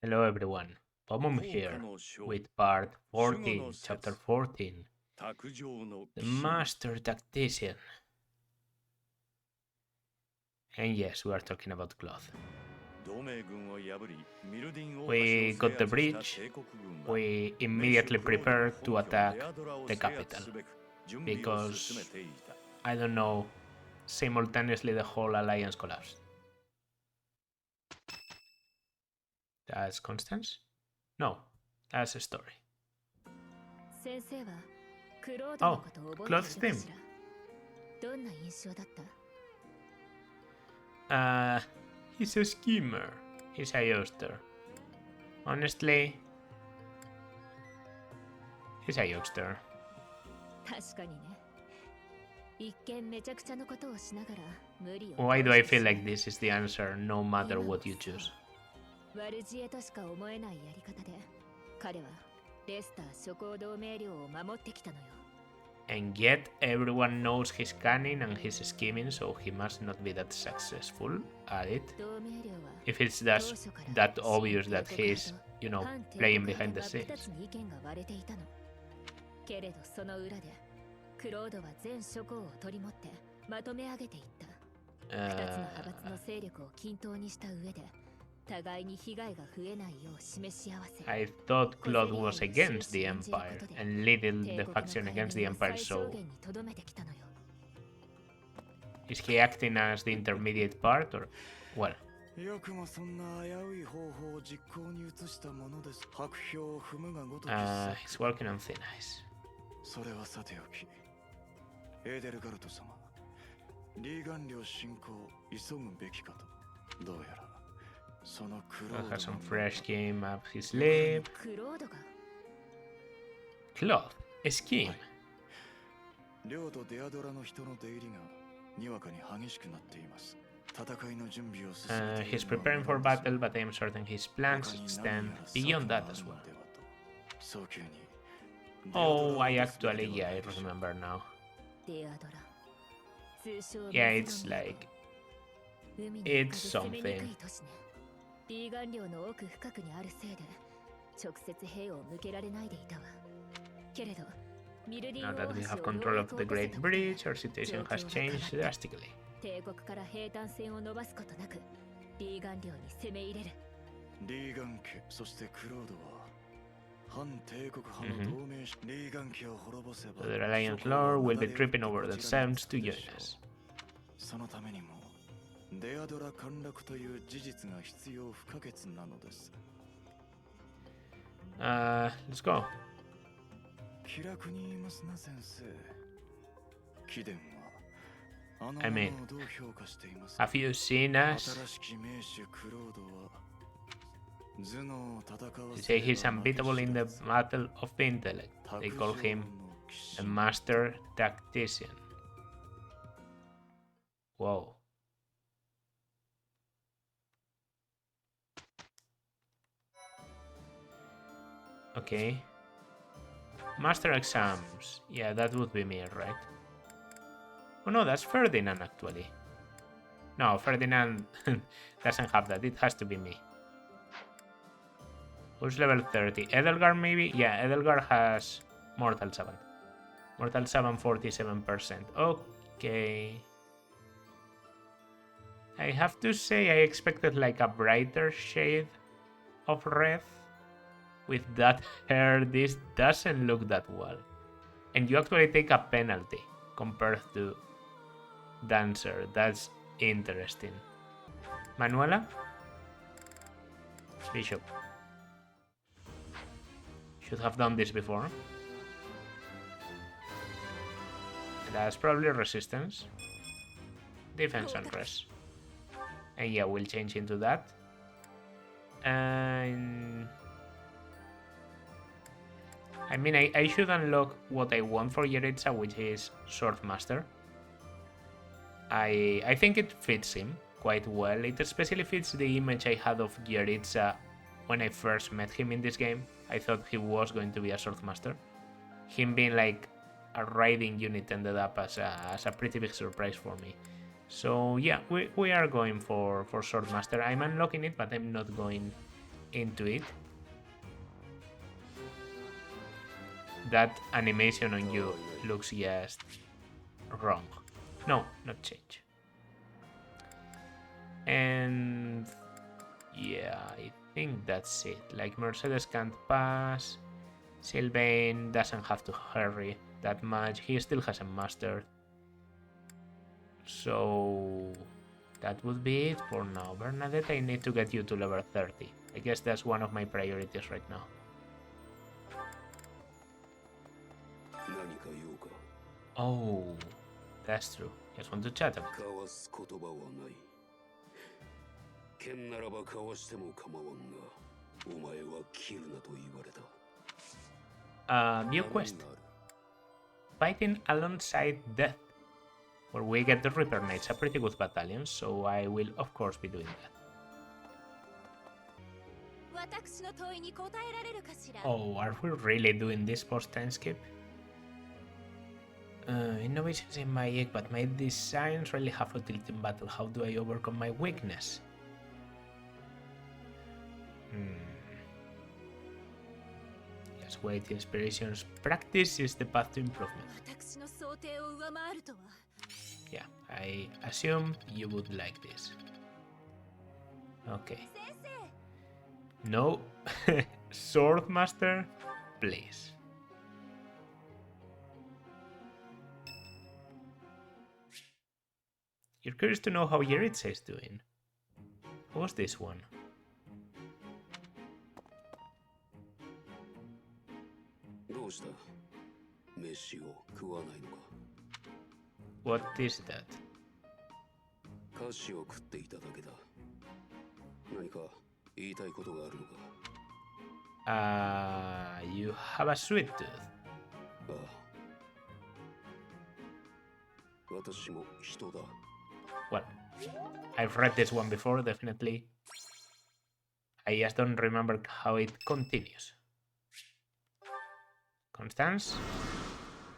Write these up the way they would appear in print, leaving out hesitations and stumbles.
Hello everyone, Pomum here with part 14, chapter 14, the Master Tactician. And yes, we are talking about cloth. We got the bridge, we immediately prepared to attack the capital, because, I don't know, simultaneously the whole alliance collapsed. That's Constance? No, that's a story. Oh, clothes theme. He's a schemer. He's a youngster. Honestly, he's a youngster. Why do I feel like this is the answer no matter what you choose? And yet everyone knows he's cunning and he's scheming, so he must not be that successful at it. If it's that obvious that he's, playing behind the scenes. I thought Claude was against the Empire and leading the faction against the Empire, so is he acting as the intermediate part, or well? He's walking on thin ice. Claude has some fresh game up his sleeve. Claude, a scheme. He's preparing for battle, but I am certain his plans extend beyond that as well. Oh, I remember now. Yeah, it's like... it's something. Now that we have control of the Great Bridge, our situation has changed drastically. The Alliance Lord will be tripping over themselves to join us. Let's go. I mean, have you seen us? They say he's unbeatable in the battle of intellect. They call him the Master Tactician. Whoa. Okay. Master exams. Yeah, that would be me, right? Oh no, that's Ferdinand actually. No, Ferdinand doesn't have that. It has to be me. Who's level 30? Edelgard maybe? Yeah, Edelgard has Mortal 7. Mortal 7, 47%. Okay. I have to say I expected like a brighter shade of red. With that hair, this doesn't look that well. And you actually take a penalty compared to Dancer. That's interesting. Manuela? Bishop. Should have done this before. That's probably resistance. Defense and res. And yeah, we'll change into that. And... I mean, I should unlock what I want for Jeritza, which is Swordmaster. I think it fits him quite well. It especially fits the image I had of Jeritza when I first met him in this game. I thought he was going to be a Swordmaster. Him being like a riding unit ended up as a pretty big surprise for me. So yeah, we are going for Swordmaster. I'm unlocking it, but I'm not going into it, that animation on you looks just wrong. No, not change. And yeah, I think that's it. Like Mercedes can't pass. Sylvain doesn't have to hurry that much. He still hasn't mastered. So that would be it for now. Bernadette, I need to get you to level 30. I guess that's one of my priorities right now. Oh, that's true. Just want to chat a bit. New quest. Fighting alongside death, where we get the Reaper Knights, a pretty good battalion, so I will of course be doing that. Oh, are we really doing this post-time skip? Innovations in my egg, but my designs really have utility in battle. How do I overcome my weakness? Just wait, inspirations. Practice is the path to improvement. Yeah, I assume you would like this. Okay. No, Swordmaster, please. You're curious to know how Jeritza is doing. What's this one? What is that? You have a sweet tooth. Well, I've read this one before, definitely. I just don't remember how it continues. Constance?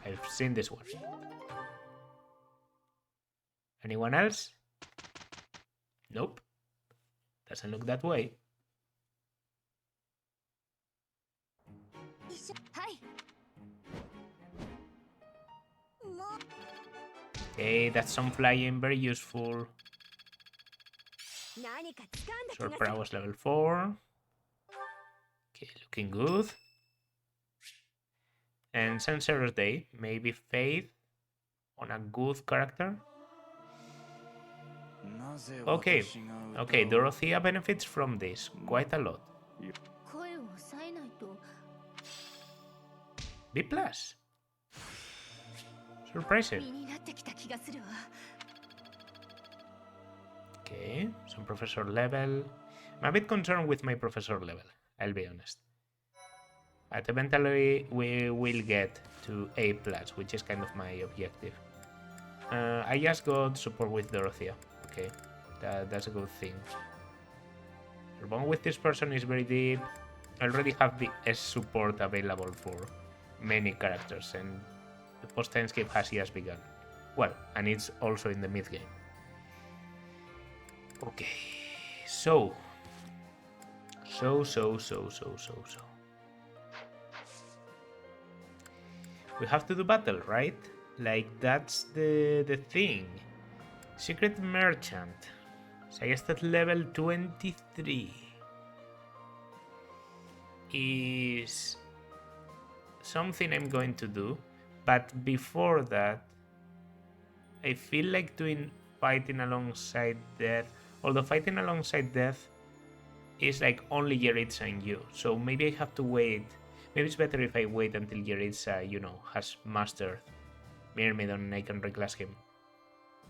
I've seen this one. Anyone else? Nope. Doesn't look that way. Okay, that's some flying, very useful. Sword prowess level 4. Okay, looking good. And Censor's Day, maybe faith on a good character. Okay, okay, Dorothea benefits from this quite a lot. B+. Surprising. Okay, some professor level. I'm a bit concerned with my professor level, I'll be honest. But eventually we will get to A+, which is kind of my objective. I just got support with Dorothea. Okay, that's a good thing. The bond with this person is very deep. I already have the S support available for many characters, and the post-time skip has just begun. Well, and it's also in the mid-game. Okay, so. We have to do battle, right? Like, that's the thing. Secret Merchant. Suggested level 23. Is something I'm going to do. But before that, I feel like doing fighting alongside death. Although fighting alongside death is like only jeritza and you. So maybe I have to wait. Maybe it's better if I wait until jeritza, you know, has mastered Myrmidon and I can reclass him.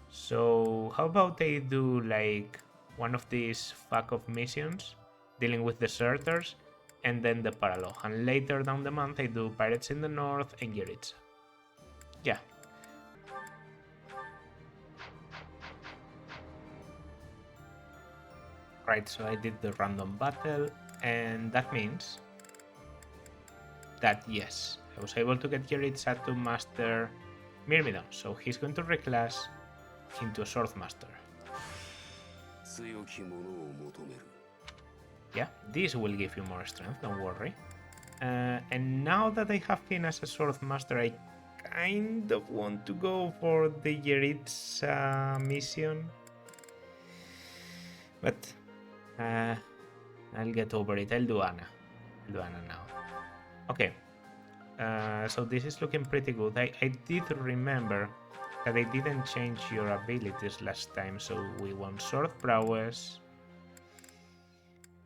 So how about I do like one of these fuck off missions dealing with deserters and then the paralogue, and later down the month I do Pirates in the North and jeritza. Yeah. Right, so I did the random battle, and that means that yes, I was able to get jeritza to master Myrmidon, so he's going to reclass into a Swordmaster. Yeah, this will give you more strength, don't worry. And now that I have him as a sword master, I kind of want to go for the jeritza mission. But I'll get over it. I'll do Anna. Now. Okay. So this is looking pretty good. I did remember that I didn't change your abilities last time, so we want sword prowess,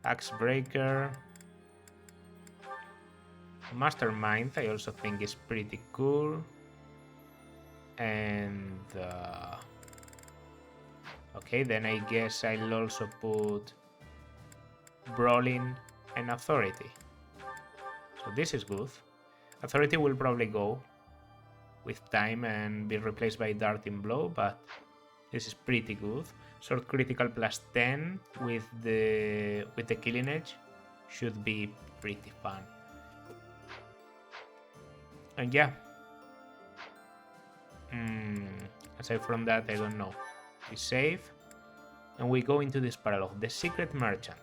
axe breaker, mastermind. I also think is pretty cool, and okay, then I guess I'll also put brawling and authority. So this is good. Authority will probably go with time and be replaced by darting blow, but this is pretty good. Sword critical plus 10 with the killing edge should be pretty fun. And yeah, aside from that, I don't know. We save and we go into this paralogue, the secret merchant.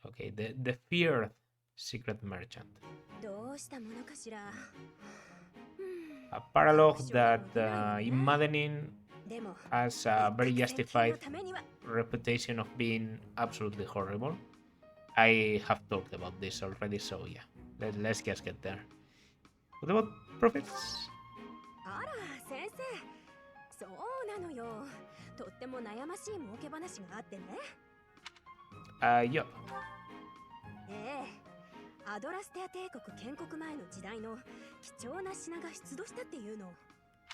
Okay, the feared secret merchant. A paralogue that in maddening has a very justified reputation of being absolutely horrible. I have talked about this already, so yeah, let's just get there. What about profits? Yup. アドラステア帝国建国前の時代の貴重な品が出土したっていうの。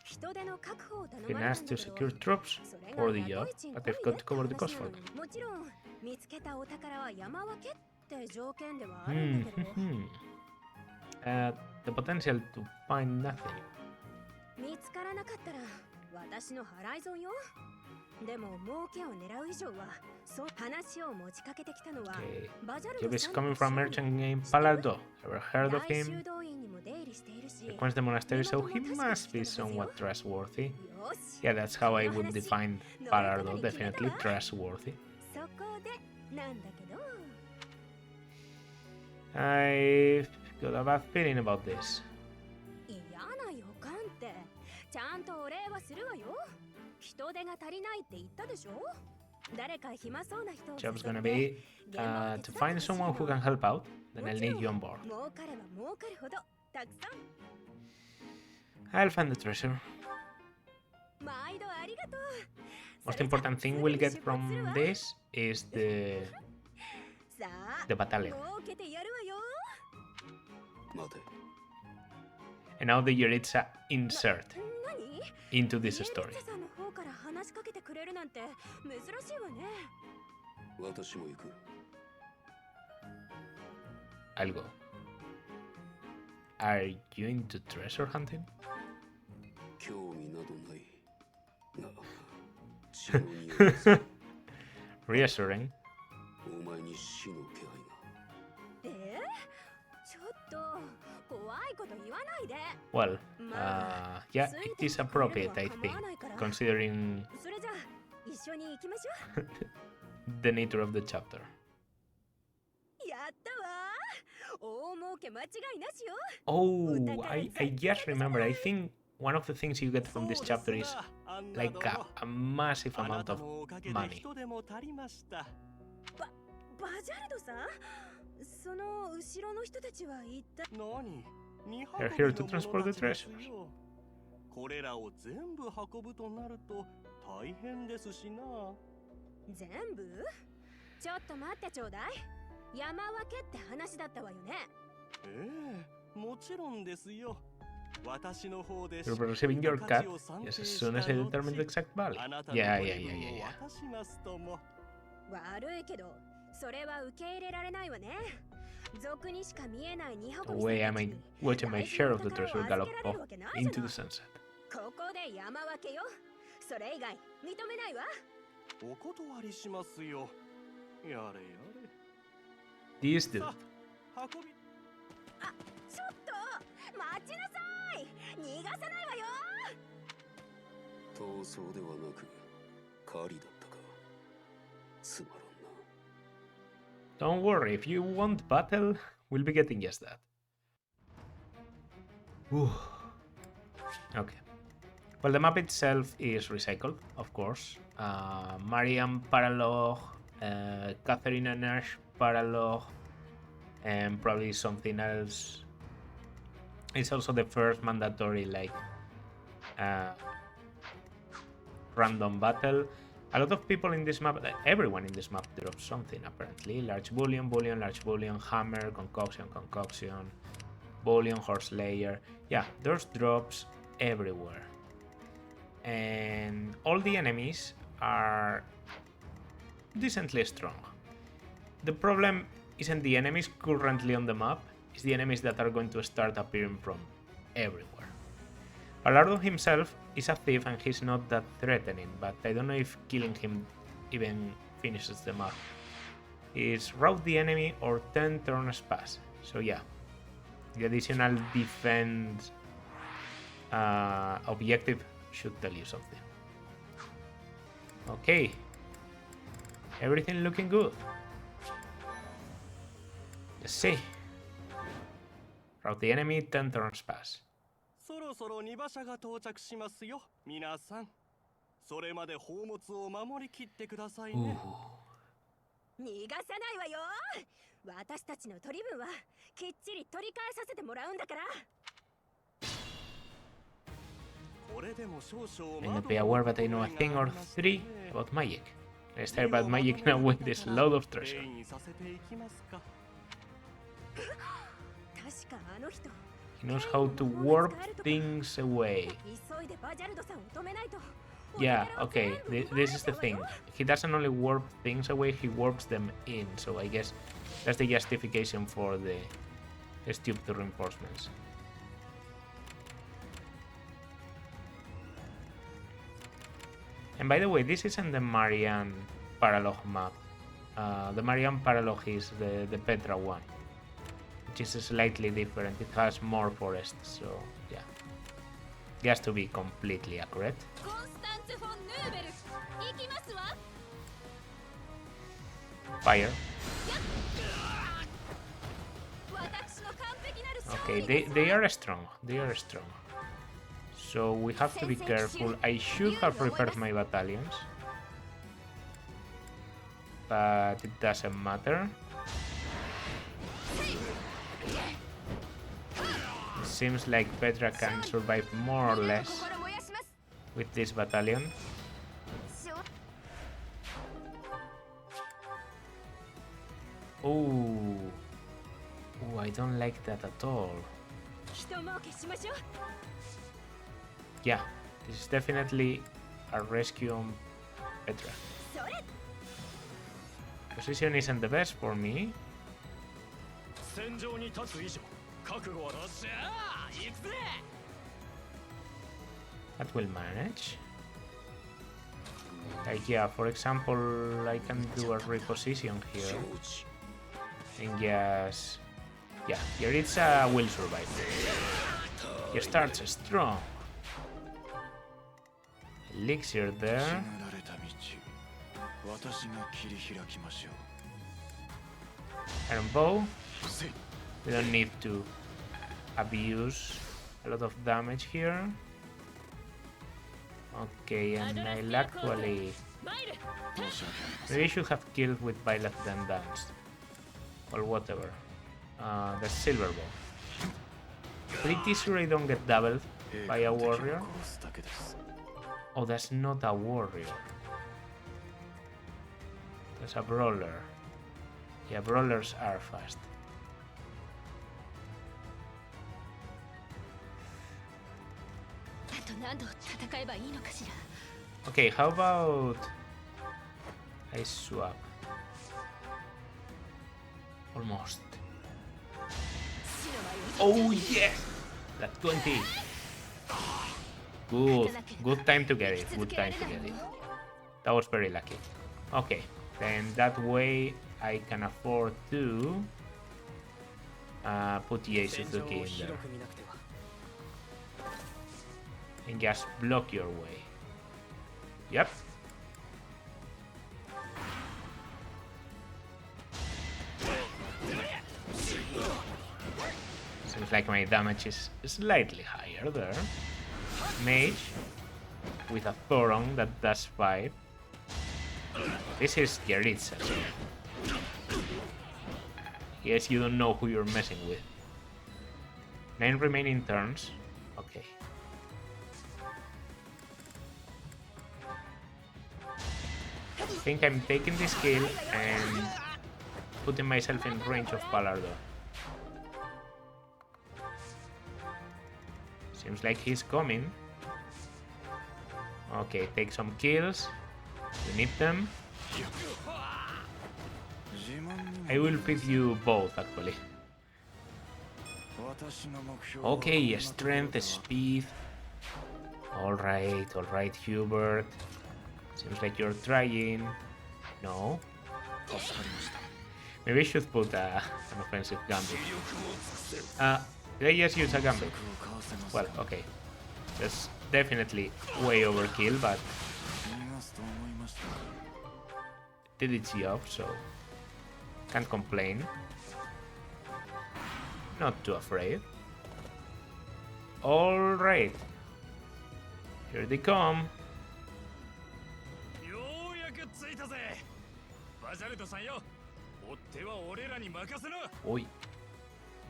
人手の確保を頼まれたんだけど。Been asked to secure troops for the job, but I've got to cover the cost for them. もちろん見つけたお宝は山分けって条件ではあるんだけど。The potential to find nothing. 見つからなかったら私の払い損よ。でも儲けを狙う以上はそう話を持ちかけてきたのはバジャルド Job is coming from merchant named Palardo. Ever heard of him? Frequents the monastery, so he must be somewhat trustworthy. Yeah, that's how I would define Palardo. Definitely trustworthy. I've got a bad feeling about this. Job's gonna be to find someone who can help out, then I'll need you on board. I'll find the treasure. Most important thing we'll get from this is the battalion. And now the jeritza insert into this story. I'll go. Are you into treasure hunting? Reassuring. Well, yeah, it is appropriate, I think, considering the nature of the chapter. Oh, I just remember, I think one of the things you get from this chapter is like a massive amount of money. They're here to transport the treasures. You're receiving your cut just as soon as I determine the exact value. Yeah. The way am I watching my share of the treasure gallop off into the sunset. This dude. 逃がさないわよ。逃走ではなく狩りだったか。つまらんな。 Don't worry, if you want battle, we'll be getting just that. Ooh. Okay. Well, the map itself is recycled, of course. Mariam paralogue, Catherine and Ash paralogue, and probably something else. It's also the first mandatory, like, random battle. A lot of people in this map, everyone in this map drops something apparently. Large bullion, bullion, large bullion, hammer, concoction, concoction, bullion, horse layer. Yeah, there's drops everywhere. And all the enemies are decently strong. The problem isn't the enemies currently on the map, it's the enemies that are going to start appearing from everywhere. Paralogue himself is a thief and he's not that threatening, but I don't know if killing him even finishes the map. It's rout the enemy or 10 turns pass. So yeah, the additional defense objective should tell you something. Okay, everything looking good. Let's see. Rout the enemy, 10 turns pass. そろそろ2馬車が到着しますよ、皆さん。それまで宝物を守りきってくださいね。逃がさないわよ。私たちの取り分はきっちり取り返させてもらうんだから。 May not be aware, but I know a thing or three about magic. Let's hear about magic now with this load of treasure. He knows how to warp things away. Yeah, okay, this is the thing. He doesn't only warp things away, he warps them in. So I guess that's the justification for the stupid reinforcements. And by the way, this isn't the Marian paralogue map. The Marian paralogue is the Petra one, which is slightly different. It has more forests, so yeah. It has to be completely accurate. Fire. Okay, they are strong. They are strong. So we have to be careful. I should have prepared my battalions, but it doesn't matter. It seems like Petra can survive more or less with this battalion. Oh, I don't like that at all. Yeah, this is definitely a rescue on Petra. Position isn't the best for me. That will manage. Like, yeah, for example, I can do a reposition here. And yes, yeah, jeritza will survive. He starts strong. Elixir there. Iron bow. We don't need to abuse a lot of damage here. Okay, and I'll actually... Maybe I should have killed with Violet than Dance. Or whatever. The silver bow. Pretty sure I don't get doubled by a warrior. Oh, that's not a warrior. That's a brawler. Yeah, brawlers are fast. Okay, how about I swap? Almost. Oh yeah! That 20. Good time to get it. Good time to get it. That was very lucky. Okay, then that way I can afford to put Suzuki in there. and just block your way. Yep. Seems like my damage is slightly higher there. Mage with a Thoron that does 5. This is Jeritza. Yes, you don't know who you're messing with. 9 remaining turns. Okay. I think I'm taking this kill and putting myself in range of Palardo. Seems like he's coming. Okay, take some kills. We need them. I will feed you both, actually. Okay, strength, speed. Alright, Hubert. Seems like you're trying. No. Maybe I should put an offensive gambit. Did I just use a gambit? Well, okay. That's definitely way overkill, but did its job, so can't complain. Not too afraid. Alright. Here they come. Oi.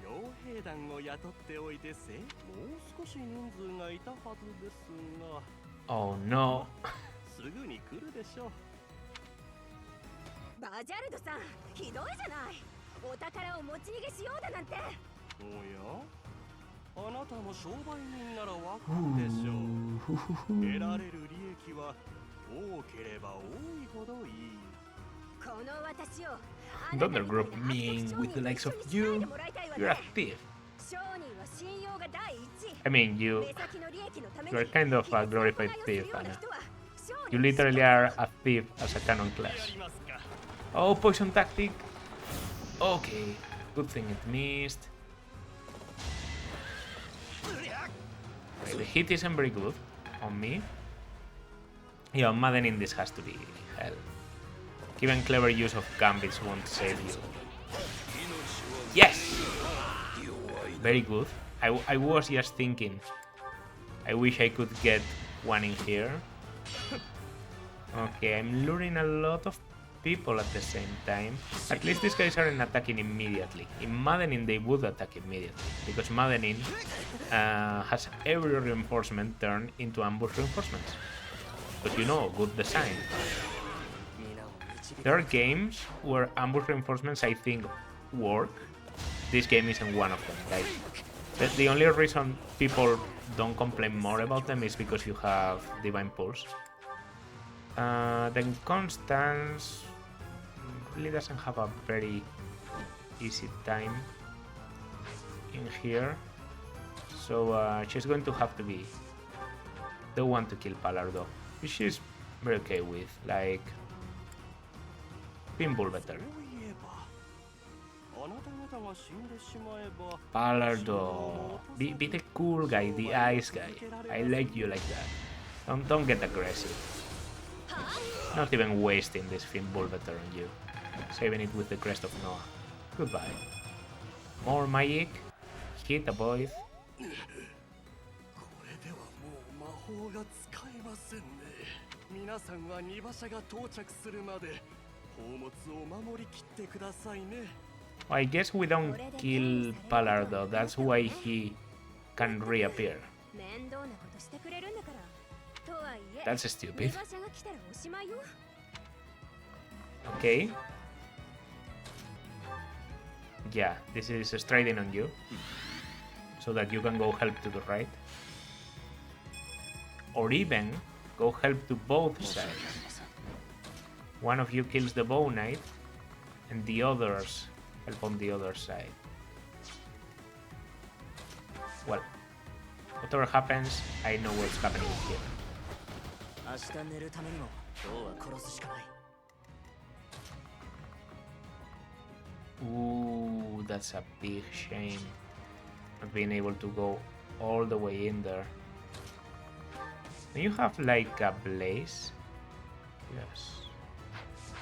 傭兵団を雇っておいてせ、もう少し人数がいたはずですが。Oh no. すぐに来るでしょう。バジャルドさん、ひどいじゃない。お宝を持ち逃げしようだなんて。おや、あなたも商売人ならわかるでしょう。得られる利益は多ければ多いほどいい。この私を Don't group me with the likes of you. You're a thief. I mean, you're kind of a glorified thief, Anna. You literally are a thief as a canon class. Oh, poison tactic. Okay, good thing it missed. Okay, the hit isn't very good on me. Yeah, maddening this has to be hell. Even clever use of gambits won't save you. Yes! Very good. I was just thinking. I wish I could get one in here. Okay, I'm luring a lot of people at the same time. At least these guys aren't attacking immediately. In maddening they would attack immediately, because maddening has every reinforcement turned into ambush reinforcements. But you know, good design. There are games where ambush reinforcements I think work. This game isn't one of them. Like, the only reason people don't complain more about them is because you have Divine Pulse. Then Constance really doesn't have a very easy time in here. So she's going to have to be the one to kill Palardo, which she's very okay with. Like, pinball better. Palardo. Be the cool guy, the ice guy. I like you like that. Don't get aggressive. Not even wasting this pinball better on you. Saving it with the crest of Noah. Goodbye. More magic. Hit a boy. I guess we don't kill Palardo, that's why he can reappear. That's stupid. Okay. Yeah, this is striding on you, so that you can go help to the right. Or even go help to both sides. One of you kills the bow knight, and the others help on the other side. Well, whatever happens, I know what's happening here. Ooh, that's a big shame. Not being able to go all the way in there. Do you have like a blaze? Yes.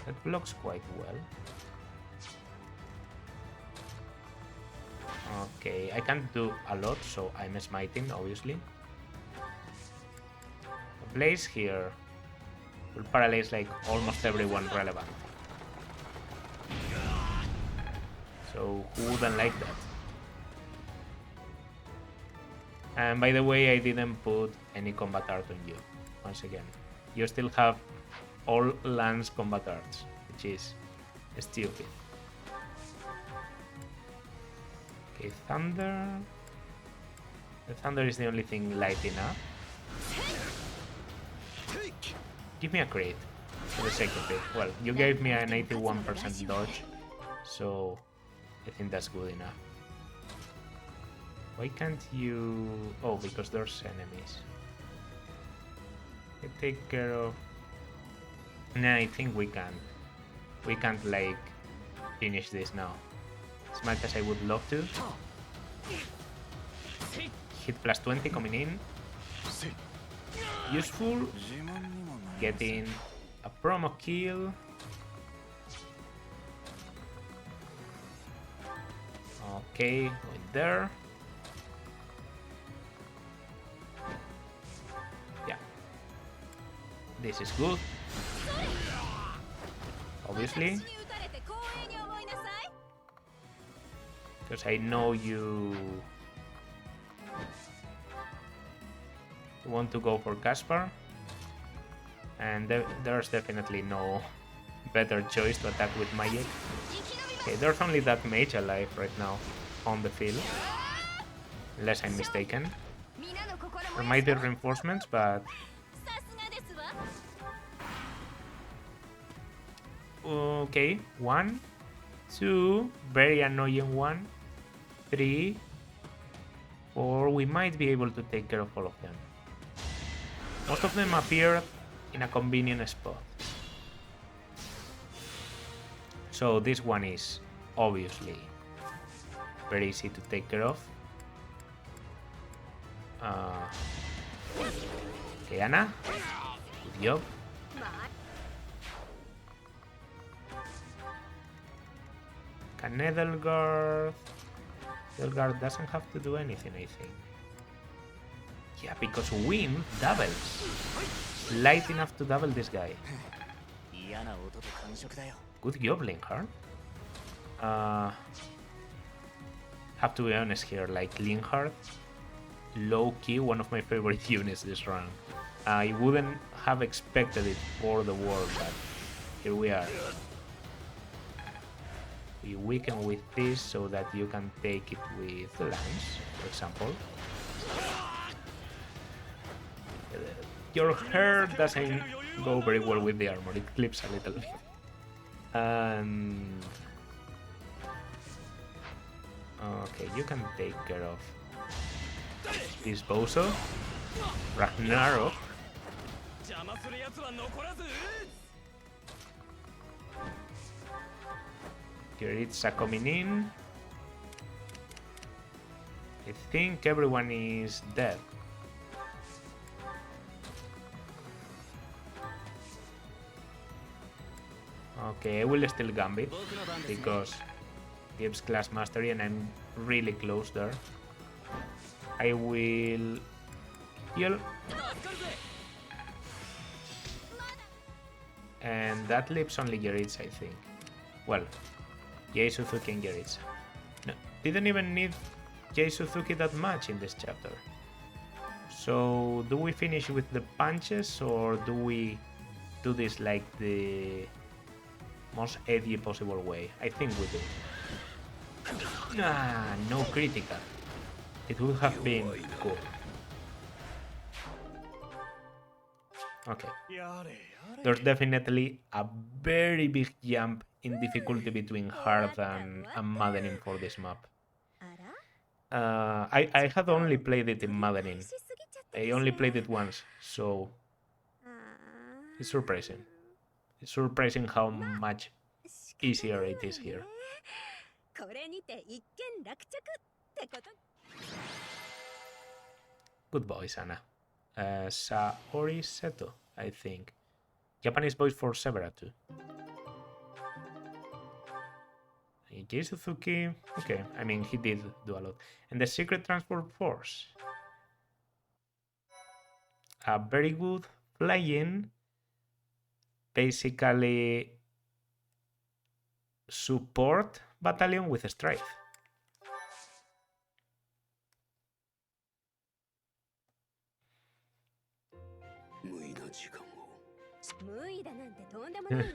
That blocks quite well. Okay, I can't do a lot, so I'm smiting, obviously. A blaze here will paralyze like almost everyone relevant. So who wouldn't like that? And by the way, I didn't put any combat art on you. Once again, you still have all lance combat arts, which is stupid. Okay, thunder. The thunder is the only thing lighting up. Give me a crit for the sake of it. Well, you gave me an 81% dodge, so I think that's good enough. Why can't you... Oh, because there's enemies. I take care of... Nah, I think we can. We can't, like, finish this now. As much as I would love to. Hit plus 20 coming in. Useful. Getting a promo kill. Okay, going there. Yeah. This is good. Obviously. Because I know you want to go for Caspar. And there's definitely no better choice to attack with magic. Okay, there's only that mage alive right now on the field. Unless I'm mistaken. There might be reinforcements, but... Okay, 1, 2, very annoying one. 3, 4, we might be able to take care of all of them. Most of them appear in a convenient spot. So this one is obviously very easy to take care of. Okay, Anna, good job. Can edelgard? Edelgard doesn't have to do anything, I think. Yeah, because wind doubles. Light enough to double this guy. Good job, Linhardt. Have to be honest here, like Linhardt, low-key one of my favorite units this round. I wouldn't have expected it for the world, but here we are. We weaken with this so that you can take it with the lance, for example. Your hair doesn't go very well with the armor, it clips a little bit. And... okay, you can take care of this bozo. Ragnarok. Jeritza coming in. I think everyone is dead. Okay, I will still Gambit because gives class mastery and I'm really close there. I will heal. And that leaves only Jeritza, I think. Well, Jay Suzuki and Jeritza. No, didn't even need Jay Suzuki that much in this chapter. So, do we finish with the punches or do we do this like the most edgy possible way? I think we do. Ah, no critical. It would have been cool. Okay. There's definitely a very big jump in difficulty between hard and maddening for this map. I had only played it in maddening. I only played it once, so it's surprising. It's surprising how much easier it is here. Good boys, Anna. Saori Seto, I think. Japanese voice for Sebra too. Eiji Suzuki, okay, I mean he did do a lot. And the Secret Transport Force. A very good flying, basically support battalion with strength.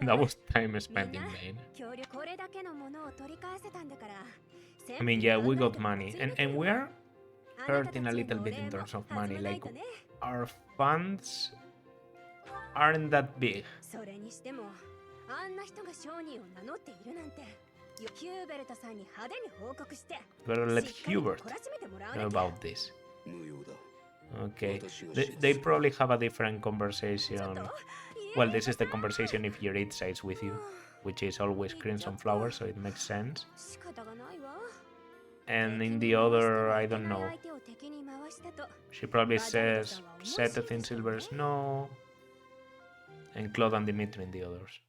That was time spent in vain. I mean, yeah, we got money, and we are hurting a little bit in terms of money. Like, our funds aren't that big. Better let Hubert know about this. Okay, they probably have a different conversation. Well, this is the conversation if jeritza is with you, which is always crimson flower, so it makes sense. And in the other, I don't know. She probably says Seth in Silver's no, and Claude and Dimitri in the others.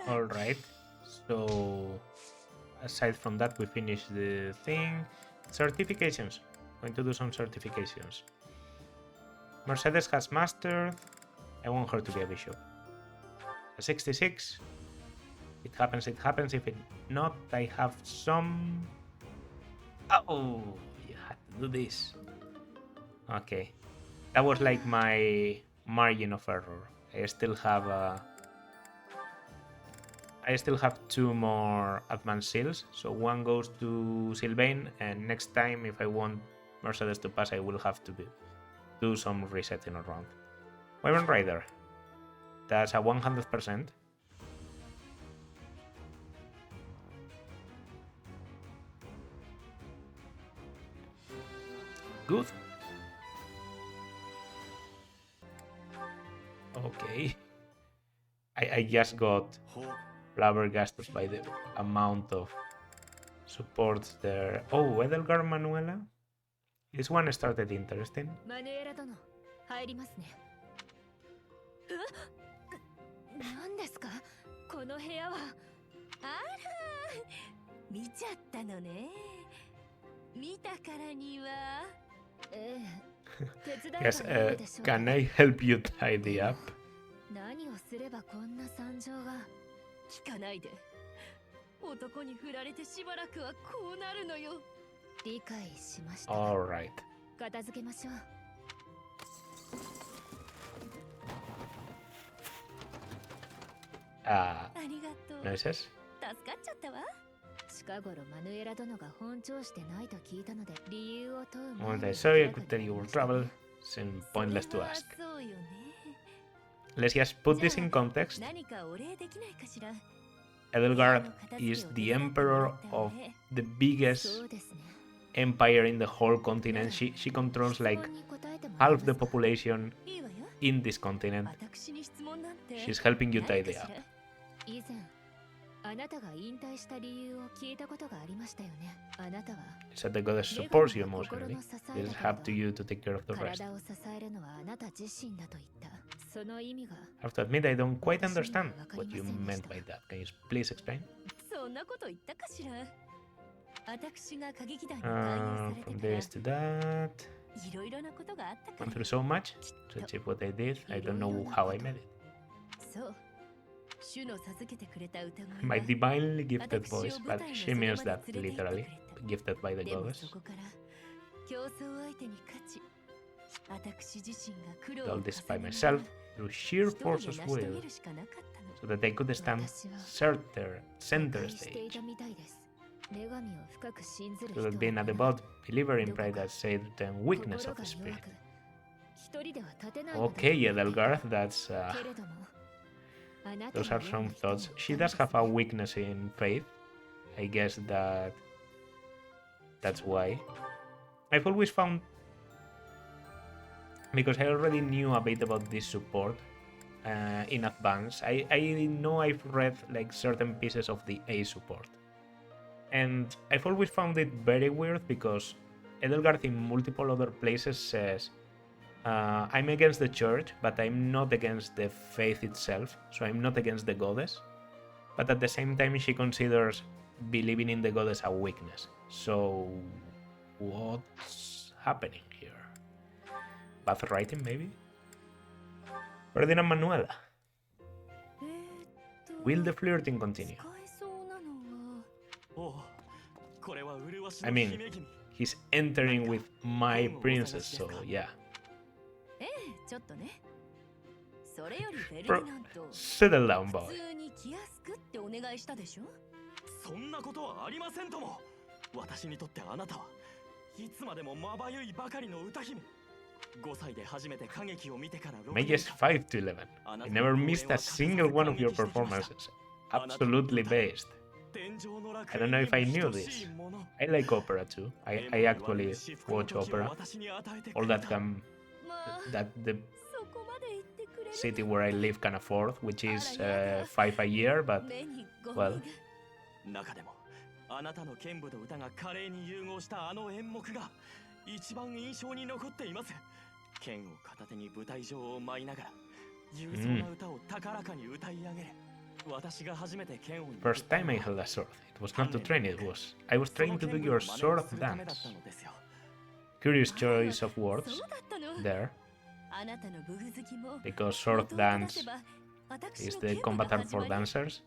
Alright, so aside from that, we finished the thing. Certifications. Going to do some certifications. Mercedes has mastered. I want her to be a bishop. A 66. It happens, it happens. If it not, I have some... Oh, you had to do this. Okay. That was like my margin of error. I still have two more advanced seals, so one goes to Sylvain, and next time if I want Mercedes to pass, I will have to do some resetting around. Wyvern Rider. That's a 100%. Good. Okay. I just got flabbergasted by the amount of supports there. Oh, Edelgard Manuela? This one started interesting. Yes, can I help you tidy up? Alright. Noises? When I saw you, I could tell you will travel. Seems pointless to ask. Let's just put this in context. Edelgard is the emperor of the biggest empire in the whole continent. She controls like half the population in this continent. She's helping you tidy up. Said the goddess supports you emotionally. It's up to you to take care of the rest. I have to admit, I don't quite understand what you meant by that. Can you please explain? From this to that. Went through so much to achieve what I did. I don't know how I made it. My divinely gifted voice, but she means that literally, gifted by the goddess. Did all this by myself, through sheer force of will, so that I could stand center stage. Could have been a devout believer in pride that saved the weakness of the spirit. Okay, Edelgard, that's... those are some thoughts. She does have a weakness in faith. I guess that's why. I've always found... Because I already knew a bit about this support in advance. I know I've read like certain pieces of the A support. And I've always found it very weird because Edelgard in multiple other places says, I'm against the church, but I'm not against the faith itself, so I'm not against the goddess. But at the same time, she considers believing in the goddess a weakness. So, what's happening here? Bad writing, maybe? Ferdinand Manuela. Will the flirting continue? I mean, he's entering with my princess, so yeah. Bro, settle down, boy. そんなことはありませんとも。私にとってあなたはいつまでもまばゆいばかりの歌姫。5歳で初めて歌劇を見てから6 Mages 5 to 11. I never missed a single one of your performances. Absolutely based. I don't know if I knew this. I like opera too. I actually watch opera. All that the city where I live can afford, which is 5 a year, but well. 中でもあなたの剣舞と歌が華麗に融合したあの演目が一番印象に残っています。剣を片手に舞台上を舞いながら勇壮な歌を高らかに歌い上げる。私が初めて剣を First time I held a sword. It was not to train, I was trying to do your sword dance. Curious choice of words there. Because sword dance is the combat art for dancers.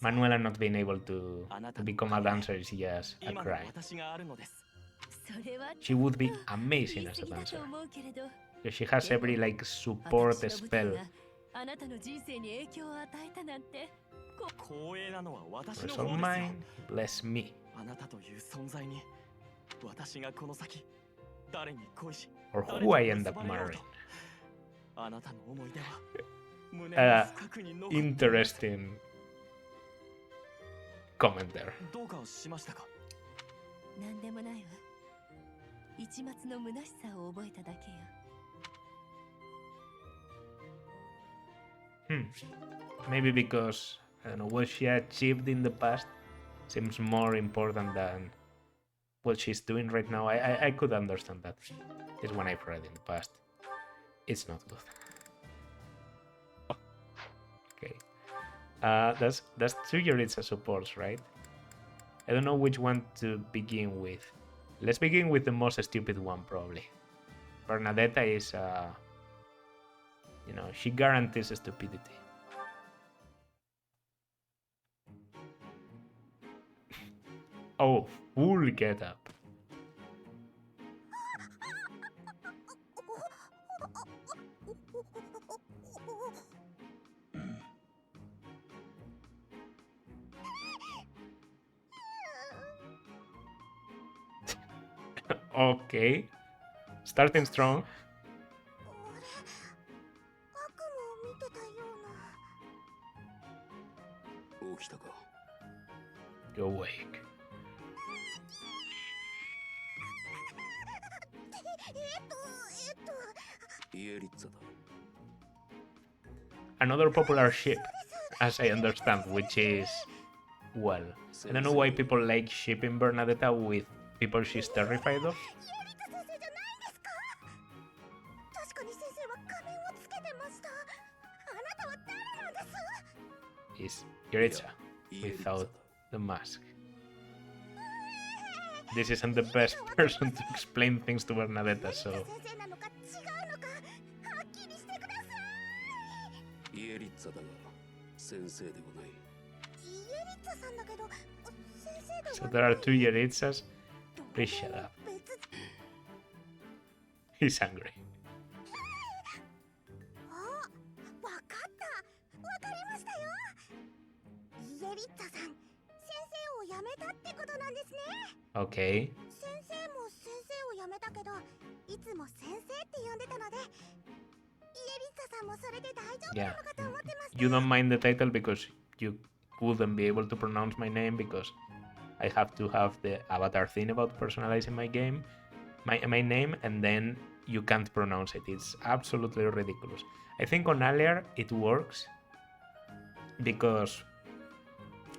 Manuela not being able to become a dancer is just a crime. She would be amazing as a dancer. Because she has every like support spell. It's all mine, bless me. Or who I end up marrying. Interesting comment there. Maybe because, I don't know, what she achieved in the past seems more important than what she's doing right now. I could understand that. It's when I've read in the past. It's not good. Okay. That's 2 jeritza supports, right? I don't know which one to begin with. Let's begin with the most stupid one, probably. Bernadetta is, you know, she guarantees stupidity. Oh, full get up. Okay. Starting strong. You're awake. Another popular ship, as I understand, which is, well, I don't know why people like shipping Bernadetta with people she's terrified of. Is jeritza without the mask. This isn't the best person to explain things to Bernadetta, so... So there are 2 jeritzas. Please shut up. He's angry. Okay. Yeah. You don't mind the title because you wouldn't be able to pronounce my name because I have to have the avatar thing about personalizing my game, my name, and then you can't pronounce it. It's absolutely ridiculous. I think on Alier it works because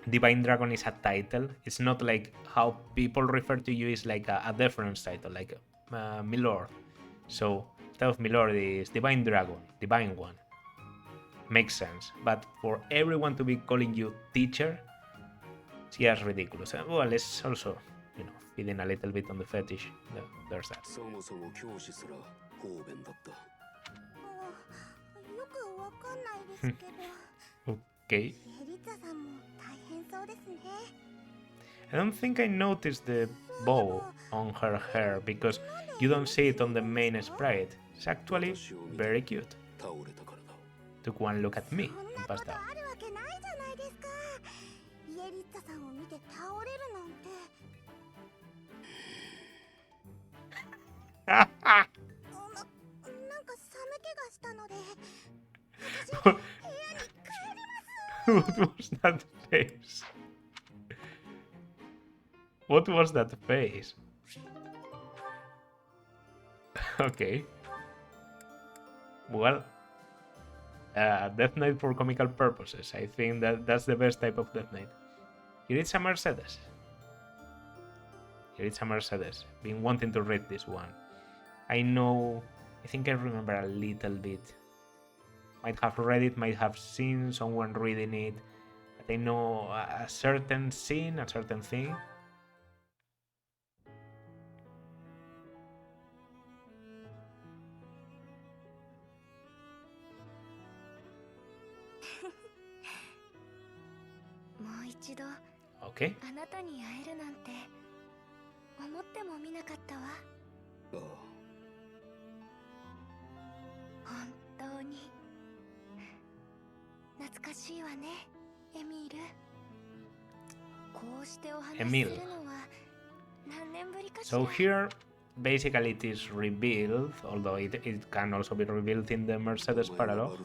Divine Dragon is a title. It's not like how people refer to you is like a different title, like Milord. So instead of Milord is Divine Dragon, Divine One. Makes sense. But for everyone to be calling you teacher, it's just ridiculous. Well, it's also, feeding a little bit on the fetish. There's that. そもそも教師すら方便だった。よくわかんないですけど。Okay. エリザさんも大変そうですね。I don't think I noticed the bow on her hair because you don't see it on the main sprite. It's actually very cute. 倒れたからだ。Took one look at me そん and なこ passed と out. あるわけないじゃないですか。エリザさんを見て倒れるなんて。なんか寒気がしたので。What was that face? What was that face? Okay. Well, Death Knight for comical purposes. I think that's the best type of Death Knight. Jeritza Mercedes. Jeritza Mercedes. Been wanting to read this one. I think I remember a little bit. Might have read it, might have seen someone reading it. But I know a certain scene, a certain thing. Okay. あなたに会えるなんて思ってもみなかったわ。ああ。本当に懐かしいわね、エミール。こうしてお話しするのは何年ぶりかしら。 So here, basically it is revealed, although it can also be revealed in the Mercedes paralogue,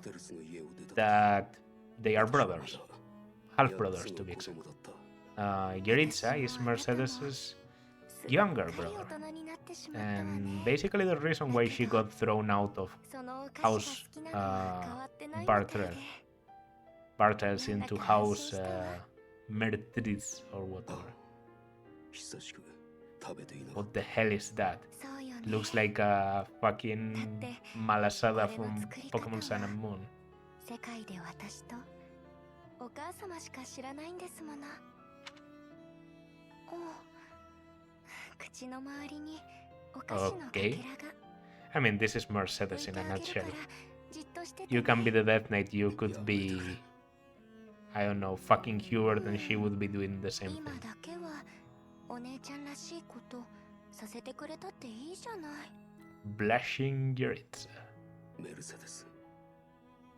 that they are brothers. Half brothers to be exact. Jeritza is Mercedes's younger brother. And basically the reason why she got thrown out of House Bartels into House Mertris or whatever. What the hell is that? Looks like a fucking Malasada from Pokemon Sun and Moon. 世界で私とお母様しか知らないんですもの。おう、口の周りにお菓子のかけらが。I mean, this is Mercedes in a nutshell. You can be the Death Knight, you could be, I don't know, fucking Hubert, and she would be doing the same thing. 今だけはお姉ちゃんらしいことさせてくれたっていいじゃない。 Blushing Jeritza. メルセデス、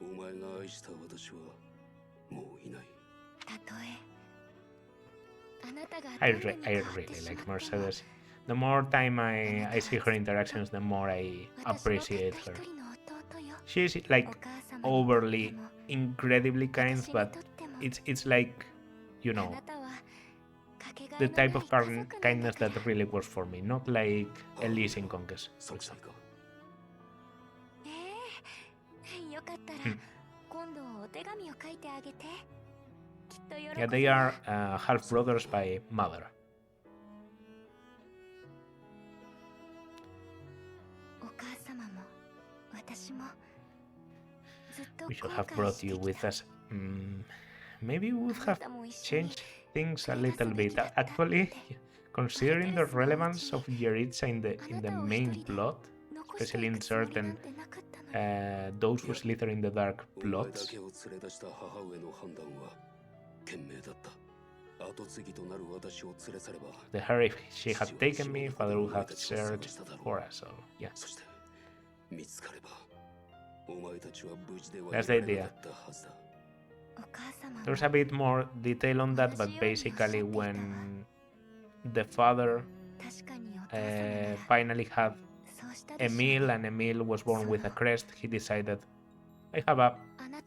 お前が愛した私はもういない。たとえあなたが I really like Mercedes. The more time I see her interactions, the more I appreciate her. She's like overly, incredibly kind, but it's like, you know, the type of kindness that really works for me, not like Elise in Conquest, for example. よかったら今度お手紙を書いてあげて。 Yeah, they are half brothers by mother. We should have brought you with us. Maybe we would have changed things a little bit. Actually, considering the relevance of Jeritza in the main plot, especially in certain those who slither in the dark plots. The her, if she had taken me, father would have searched for us all. Yeah. That's the idea. There's a bit more detail on that, but basically when the father finally had Emil and Emil was born with a crest, he decided, I have a,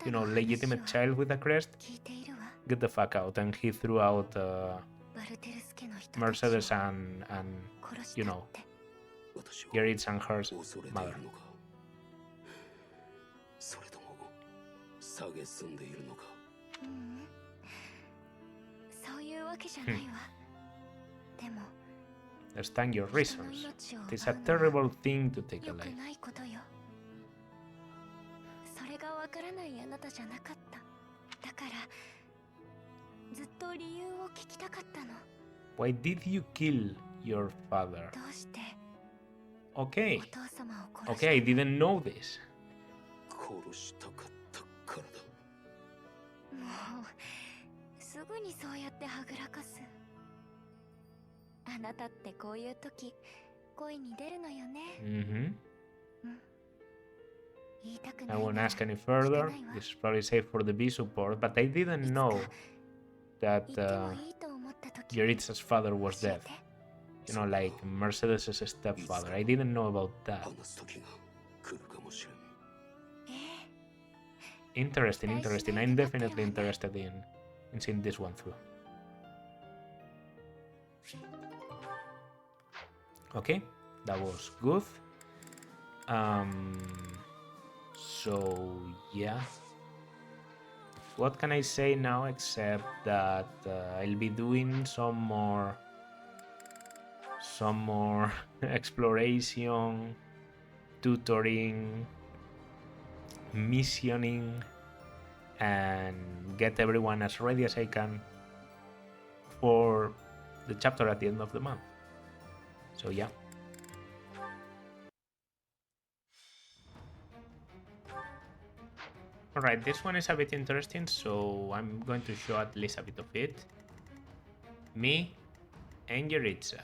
legitimate child with a crest, get the fuck out, and he threw out Mercedes and Jeritza and her mother. Understand your reasons. It is a terrible thing to take a life. Why did you kill your father? Okay. Okay, I didn't know this. 殺したかったからだ。もうすぐにそうやってはぐらかす。あなたってこういう時声に出るのよね。Mm-hmm. 言いたく I ない won't なら ask any 聞か further. ないわ。 This is probably safe for the B support, but I didn't know that 言ってもいいと思った時 Jeritza's father was 教え dead. て。 You know, like Mercedes's stepfather. I didn't know about that. 話す時が来るかもしれん。ええ Interesting, interesting. I'm definitely interested in seeing this one through. Okay, that was good. So yeah. What can I say now except that I'll be doing some more exploration, tutoring, missioning, and get everyone as ready as I can for the chapter at the end of the month. So yeah. Alright, this one is a bit interesting, so I'm going to show at least a bit of it. Me and jeritza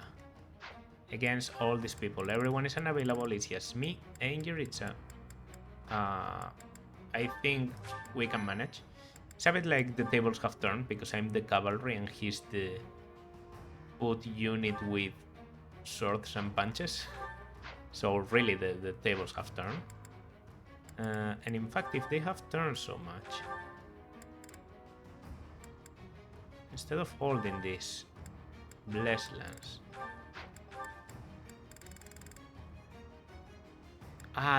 against all these people. Everyone is unavailable, it's just me and jeritza. I think we can manage. It's a bit like the tables have turned, because I'm the cavalry and he's the foot unit with swords and punches. So really the tables have turned. And in fact, if they have turned so much, instead of holding this blessed lands,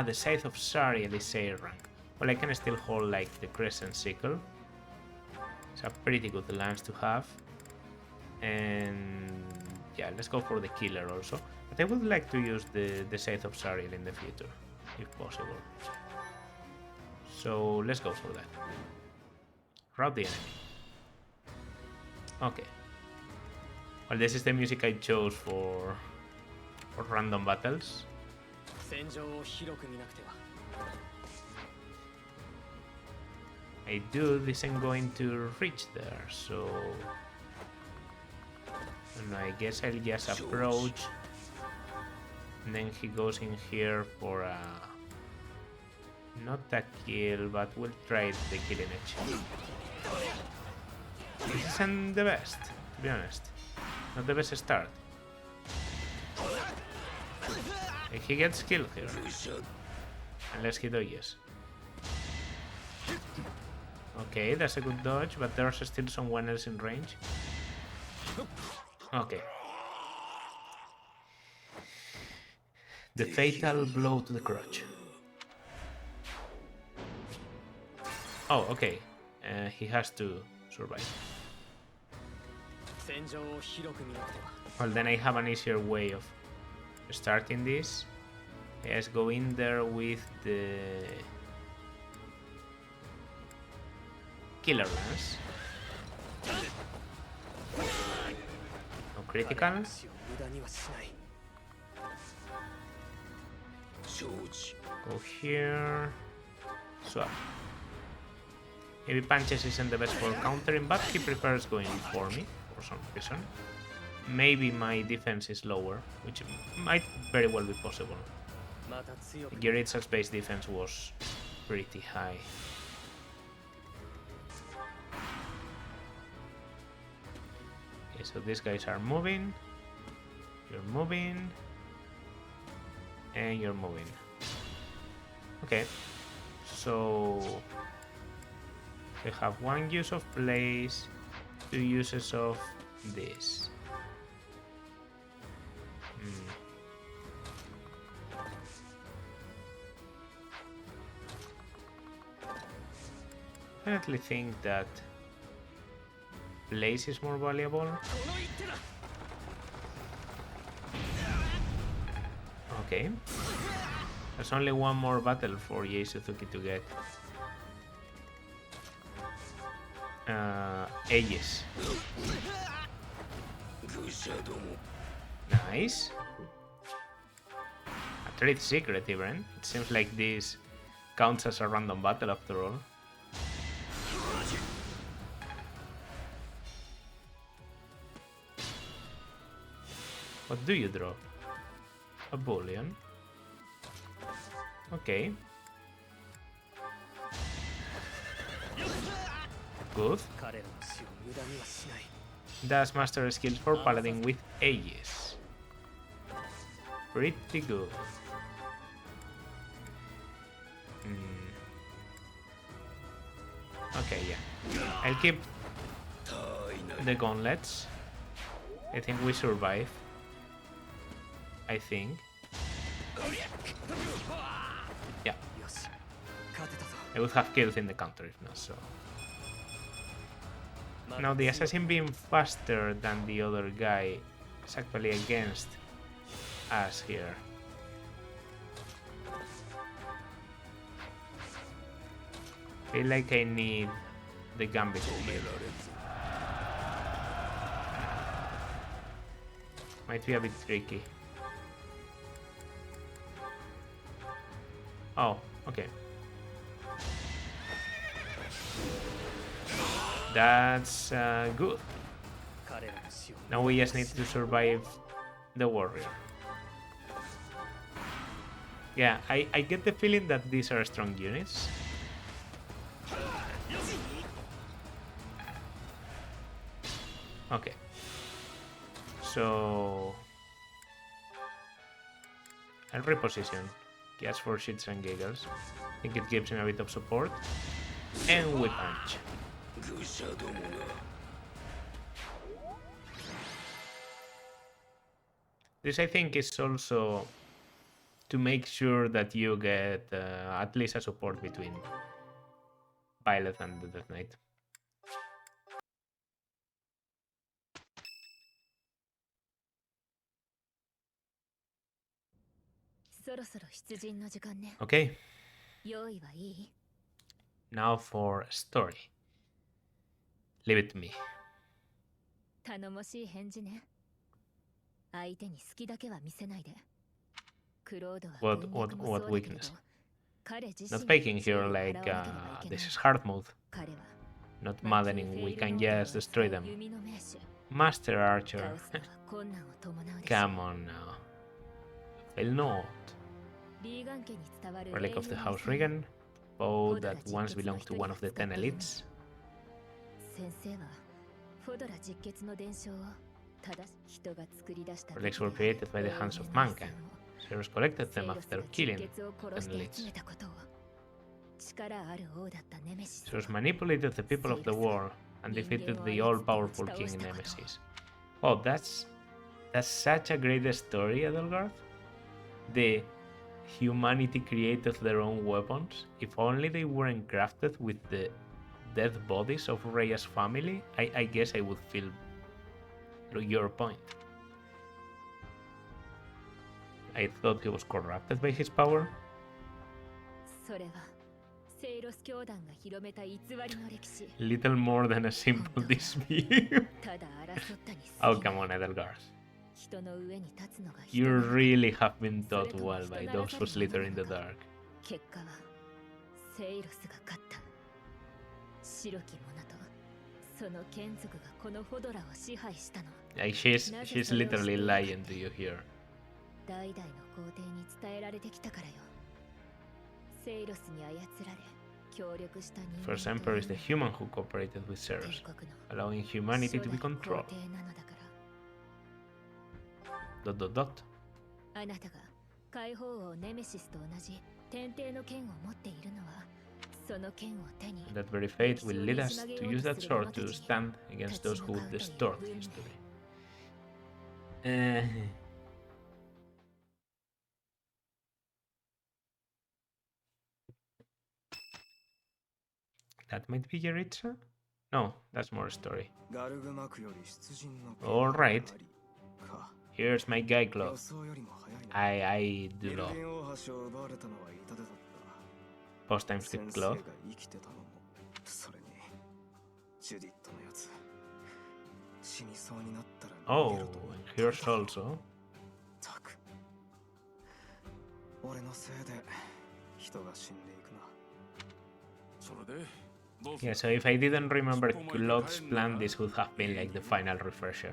the Scythe of Sariel is A rank. Well, I can still hold like the Crescent Sickle. It's a pretty good lance to have. And yeah, let's go for the killer also. But I would like to use the Scythe of Sariel in the future, if possible. So let's go for that. Rout the enemy. Okay. Well, this is the music I chose for random battles. My dude isn't going to reach there, so I don't know, I guess I'll just approach, and then he goes in here for a not a kill, but we'll try the killing edge. This isn't the best, to be honest. Not the best start. Like, he gets killed here. Unless he dodges. Okay, that's a good dodge, but there's still someone else in range. Okay. The fatal blow to the crotch. Oh, okay. He has to survive. Well, then I have an easier way of starting this. Let's go in there with the killer lance. No critical. Go here. Swap. Maybe punches isn't the best for countering, but he prefers going for me for some reason. Maybe my defense is lower, which might very well be possible. Jeritza's base defense was pretty high. Okay, so these guys are moving. You're moving. And you're moving. Okay. So we have one use of place, two uses of this. I definitely think that place is more valuable. Okay. There's only one more battle for Yei Suzuki to get. Aegis. Nice. A trade secret even. It seems like this counts as a random battle after all. What do you draw? A bullion. Okay. Good. Does master skills for paladin with Aegis. Pretty good. Okay, yeah. I'll keep the gauntlets. I think we survive. I think. Yeah. I would have killed in the counter if not so. Now the assassin being faster than the other guy is actually against us here. Feel like I need the gambit here. Might be a bit tricky. Oh, okay. That's good. Now we just need to survive the warrior. Yeah, I get the feeling that these are strong units. Okay. So I'll reposition Kias for shits and giggles. I think it gives him a bit of support. And we punch. This I think is also to make sure that you get at least a support between Violet and the Death Knight. Okay. Now for story. Leave it to me. What weakness? Not faking here like this is hard mode. Not maddening, we can just destroy them. Master Archer. Come on now. Fail not. Relic of the House Regan. Bow that once belonged to one of the 10 elites. Relics were created by the hands of mankind. Zeus collected them after killing 10 elites. Zeus manipulated the people of the world and defeated the all-powerful king Nemesis. Oh, that's such a great story, Edelgard. The humanity created their own weapons. If only they weren't crafted with the dead bodies of Rhea's family, I guess I would feel your point. I thought he was corrupted by his power. Little more than a simple dispute. Oh, come on, Edelgard. You really have been taught well by those who slither in the dark. Like she's literally lying to you here. First Emperor is the human who cooperated with Zeus, allowing humanity to be controlled. ... That very fate will lead us to use that sword to stand against those who distort history. That might be jeritza? No, that's more story. Alright. Here's my guy glove. I do love post time skip glove. Oh, and here's also. Yeah, so if I didn't remember Claude's plan, this would have been like the final refresher.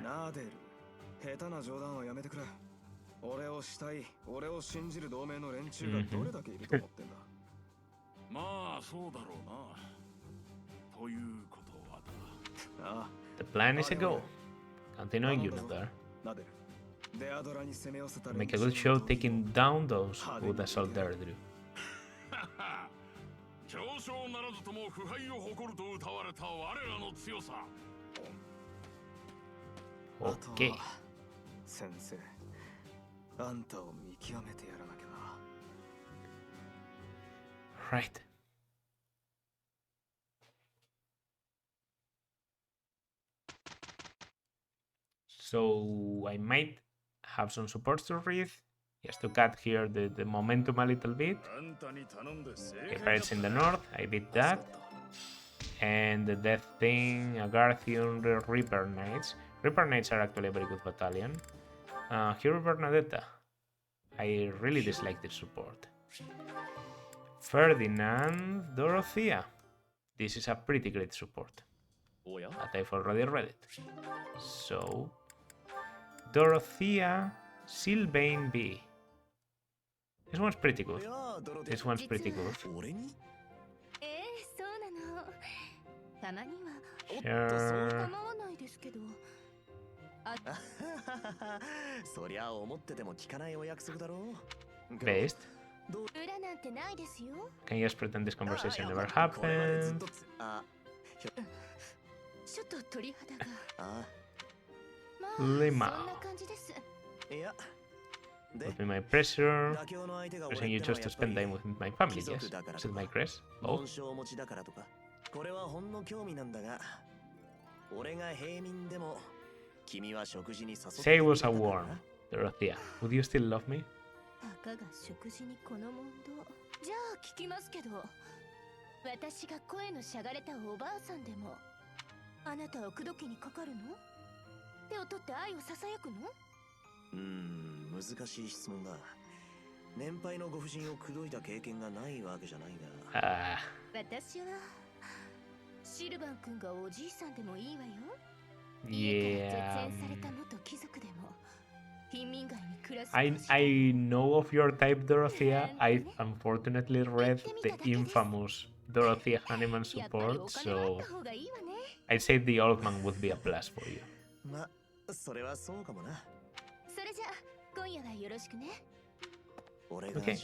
The plan is a go. Continue, you know there. Make a good show taking down those who assault Deirdre. Okay. Right. So I might have some supports to read, just to cut here the momentum a little bit. Okay, pirates in the north, I did that. And the death thing, Agarthian, Reaper Knights. Reaper Knights are actually a very good battalion. Hero Bernadetta. I really dislike this support. Ferdinand, Dorothea. This is a pretty great support. But I've already read it. So, Dorothea, Sylvain B. This one's pretty good. This one's pretty good. Sure. Based. Can you just pretend this conversation never happened? Lima. With my pressure. Pressing you just to spend time with my family, yes? Is it my crest? Oh. Say it was a worm. Dorothea, would you still love me? Yeah. I know of your type, Dorothea. I unfortunately read the infamous Dorothea Hanneman support, so I'd say the old man would be a plus for you. Okay.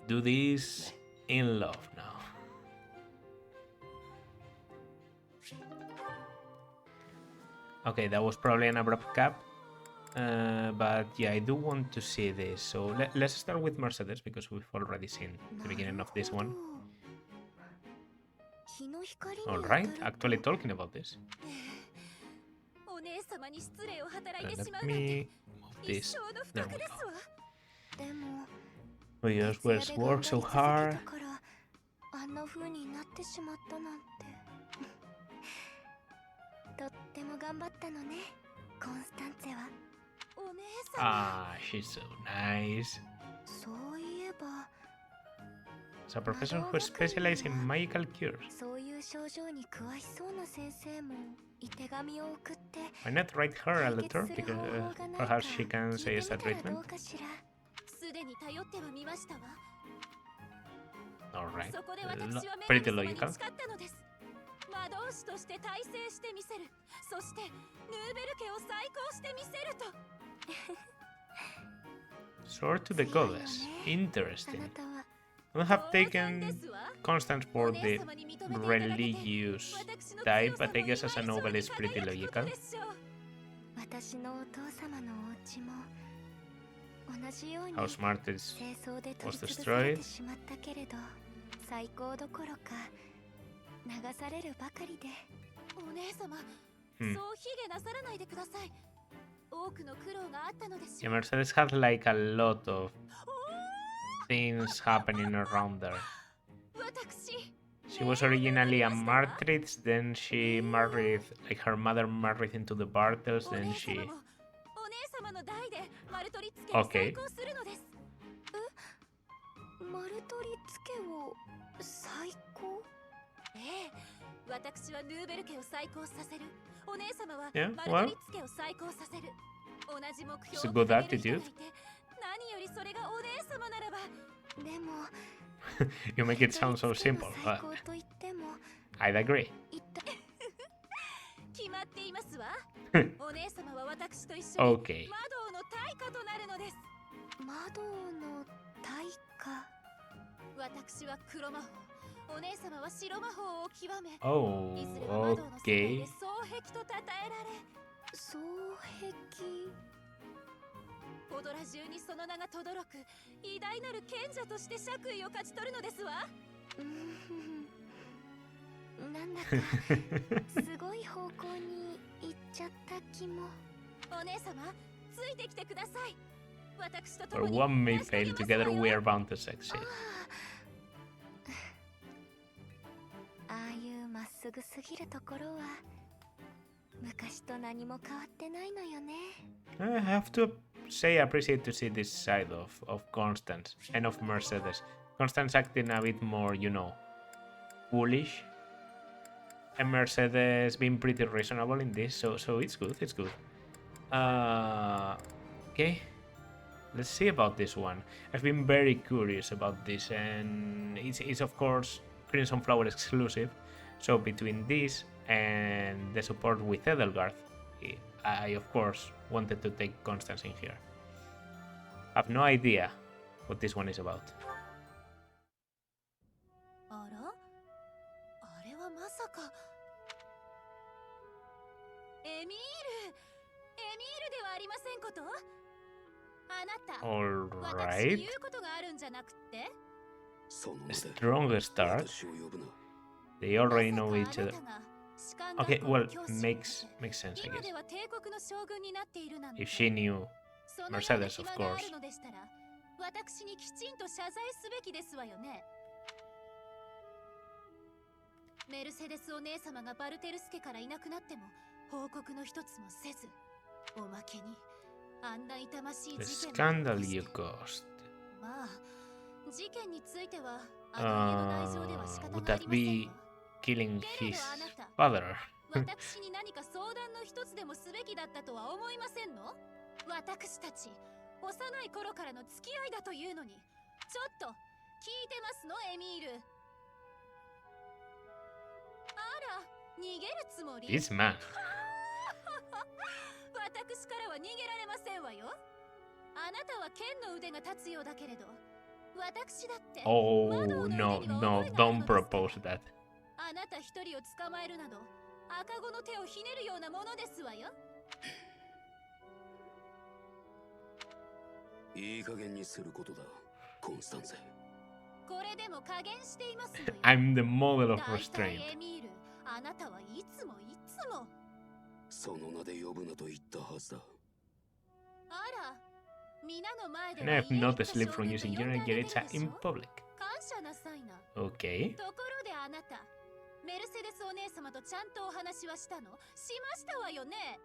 Do this in love now. Okay, that was probably an abrupt cap. But yeah, I do want to see this. So let's start with Mercedes, because we've already seen the beginning of this one. Alright, actually talking about this. Let me move this. There we go. We just work so hard. Ah, she's so nice. It's a professor who specializes in magical cures. Why not write her a letter? Because perhaps she can suggest a treatment. Alright, pretty logical. Sword to the goddess. Interesting. I have taken Constance for the religious type, but I guess as a novel it's pretty logical. House Martis was destroyed. されるばかりで。お姉様、Hmm. そう卑下なさらないでください。多くの苦労があったのでし Yeah, ょう。 Mercedes had like a lot of things happening around there. 私 She was originally a martyrs, then she married, like her mother married into the Bartels, お姉 then 様 she... もお姉様の代でマルトリッツ家を Okay. 再興するのです。マルトリッツ家を再興？ええ、私はヌーベル家を再興させる。お姉様は Yeah, マルト well, リッツ家を再興させる。同じ目 it's 標 a を good 掲げる人がい attitude. て、何よりそれがお姉様ならば。でも You make it sound so simple, 最 but 高と言っても I'd agree. 一体決まっていますわ。お姉様は私と一緒に Okay. 魔道の大家となるのです。魔道の大家。私は黒魔法、お姉様は白魔法を極め、 Oh, いずれは魔道の世界 okay. で双璧と称えられ、双璧。ポドラ中にその名が轟く偉大なる賢者として爵位を勝ち取るのですわ。なんだかすごい方向に行っちゃった気も。お姉様、ついてきてください。私と Or 共に one may 成し遂げ fail, ます together わよ。 we are bound to succeed. ああいうまっすぐすぎるところは昔と何も変わってないのよね。 I have to say I appreciate to see this side of Constance and of Mercedes. Constance acting a bit more, you know, foolish. And Mercedes being pretty reasonable in this, so it's good, it's good. Okay. Let's see about this one. I've been very curious about this, and it's of course Crimson Flower exclusive. So between this and the support with Edelgard, I of course wanted to take Constance in here. I have no idea what this one is about. あら、あれはまさかエミールではありませんこと。あなた、私に Alright. 言うことがあるんじゃなくって。 Strong start. They already know each other. Okay, well, makes sense, I guess. If she knew Mercedes, of course. 私にきちんと謝罪すべきですわよね。メルセデスお姉様がバルテルス家からいなくなっても報告の一つもせず、おまけにあんな痛ましい The 事件 scandal you caused. まあ、事件についてはあの家の内情では仕方 Would があ that りません be わ。 killing けれ his どあなた、 father? 私に何か相談の一つでもすべきだったとは思いませんの？私たち幼い頃からの付き合いだというのに、ちょっと聞いてますのエミール。あら、逃げるつもり？ This man. 私からは逃げられませんわよ。あなたは剣の腕が立つようだけれど、私だって Oh, no, no, don't propose that. あなた一人を捕まえるなど赤子の手をひねるようなものですわよ。いい加減にすることだ、コンスタンゼ。これでも加減していますのよ。 I'm the model of 大体 restraint. エミール、あなたはいつもその名で呼ぶなと言ったはずだ。あら、皆の前で And は I have 家 not 行った sleep 証 from 言 using と呼んで Junior あげてる Jeritza でし in ょ。 public. 感謝なさいな。 Okay. ところであなた、メルセデスお姉様とちゃんとお話はしたの？しましたわよね。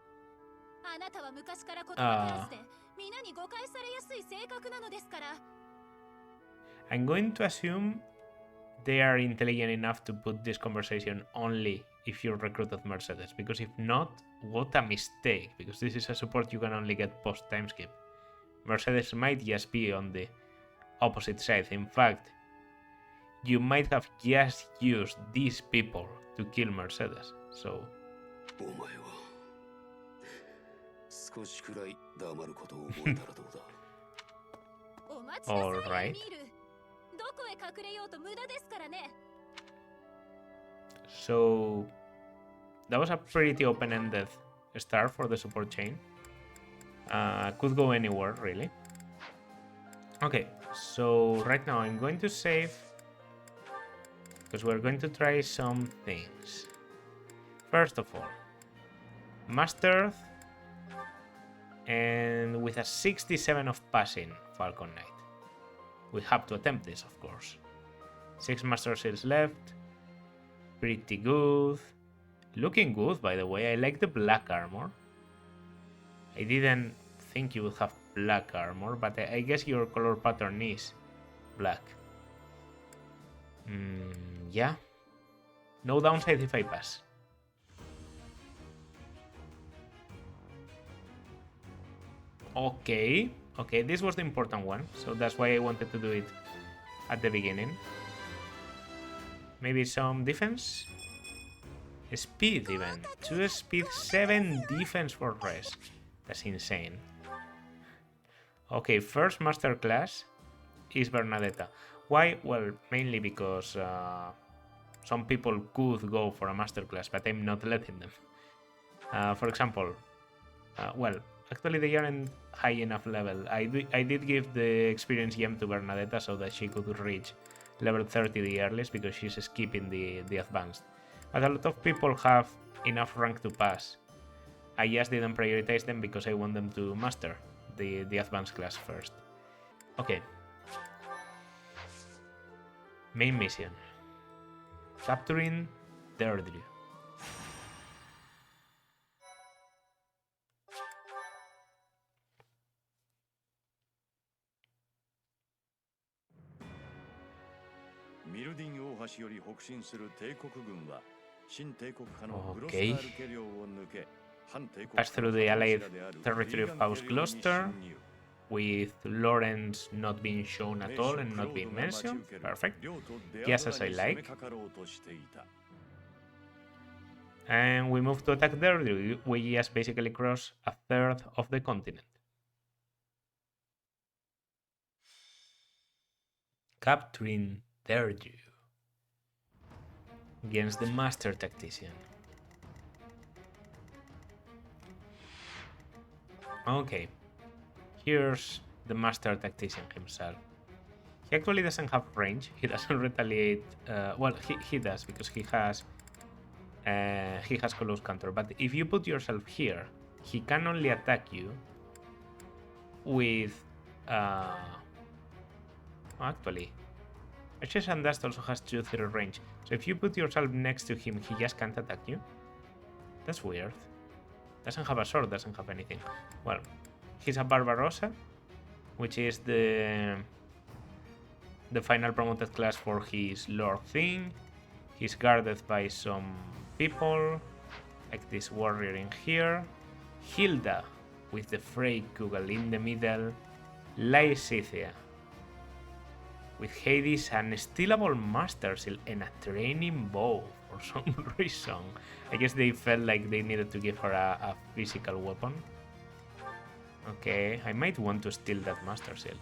あなたは昔から言葉足らずで皆に誤解されやすい性格なのですから。 I'm going to assume they are intelligent enough to put this conversation only if you recruited Mercedes, because if not, what a mistake, because this is a support you can only get post timeskip. Mercedes might just be on the opposite side. In fact, you might have just used these people to kill Mercedes, so... お前は少しくらい黙ることを覚えたらどうだ。お待ちなさい、 Alright. エミール。どこへ隠れようと無駄ですからね。 So that was a pretty open-ended start for the support chain. Could go anywhere, really. Okay, so right now I'm going to save because we're going to try some things. First of all, Mastered, and with a 67 of passing Falcon Knight. We have to attempt this, of course. 6 Master Seals left. Pretty good. Looking good, by the way. I like the black armor. I didn't think you would have black armor, but I guess your color pattern is black. Yeah. No downside if I pass. Okay. Okay, this was the important one, so that's why I wanted to do it at the beginning. Maybe some defense? Speed even. 2 speed, 7 defense for rest. That's insane. Okay, first masterclass is Bernadetta. Why? Well, mainly because some people could go for a masterclass, but I'm not letting them. For example, well, actually they aren't high enough level. I did give the experience gem to Bernadetta so that she could reach level 30 the earliest, because she's skipping the advanced. But a lot of people have enough rank to pass. I just didn't prioritize them because I want them to master the advanced class first. Okay. Main mission. Capturing Deirdre. Okay. Pass through the allied territory of House Gloucester, with Lawrence not being shown at all and not being mentioned. Perfect. Just as I like. And we move to attack Deirdre. We just basically cross a third of the continent. Capturing Deirdre against the Master Tactician. Okay, here's the Master Tactician himself. He actually doesn't have range. He doesn't retaliate. Well, he does, because he has close counter. But if you put yourself here, he can only attack you with. Actually, Ashes and Dust also has 2-3 range. So if you put yourself next to him, he just can't attack you. That's weird. Doesn't have a sword, doesn't have anything. Well, he's a Barbarossa, which is the final promoted class for his Lord thing. He's guarded by some people, like this warrior in here. Hilda, with the Frey Kugel in the middle. Lysithia, with Hades, an stealable Master Seal, and a training bow for some reason. I guess they felt like they needed to give her a physical weapon. Okay, I might want to steal that Master Seal.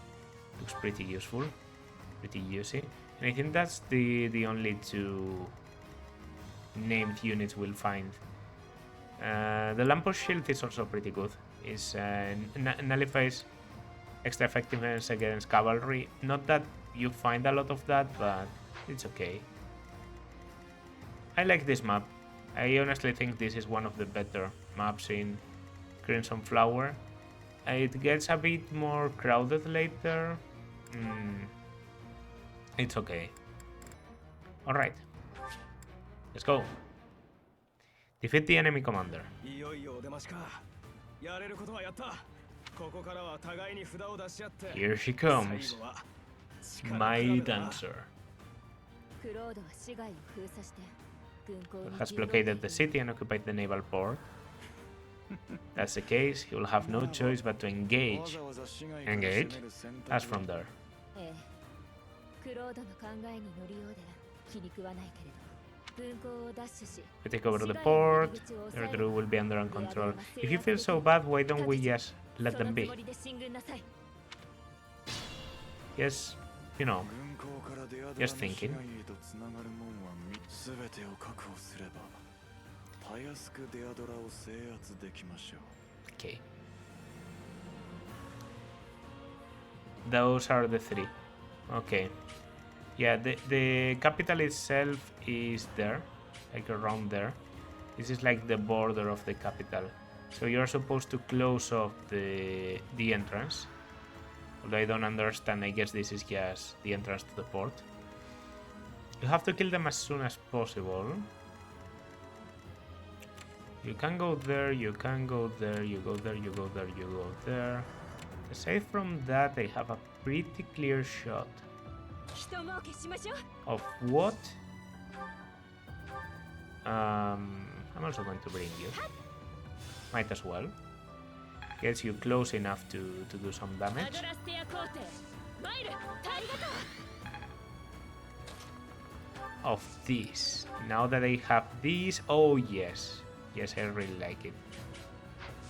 Looks pretty useful, pretty usy. And I think that's the only 2 named units we'll find. The Lampos Shield is also pretty good. It nullifies extra effectiveness against cavalry. Not that you find a lot of that, but it's okay. I like this map. I honestly think this is one of the better maps in Crimson Flower. It gets a bit more crowded later. It's okay. Alright. Let's go. Defeat the enemy commander. Here she comes. My dancer. Has blockaded the city and occupied the naval port. That's the case, he will have no choice but to engage. Engage? As from there. We take over the port, their crew will be under our control. If you feel so bad, why don't we just let them be? Yes, you know, just thinking. Okay. Those are the 3. Okay. Yeah, the capital itself is there, like around there. This is like the border of the capital. So you're supposed to close off the entrance. Although I don't understand, I guess this is just the entrance to the port. You have to kill them as soon as possible. You can go there, you can go there, you go there, you go there, you go there. Aside from that, I have a pretty clear shot. Of what? I'm also going to bring you. Might as well. Gets you close enough to do some damage. Of this. Now that I have these, oh yes. Yes, I really like it.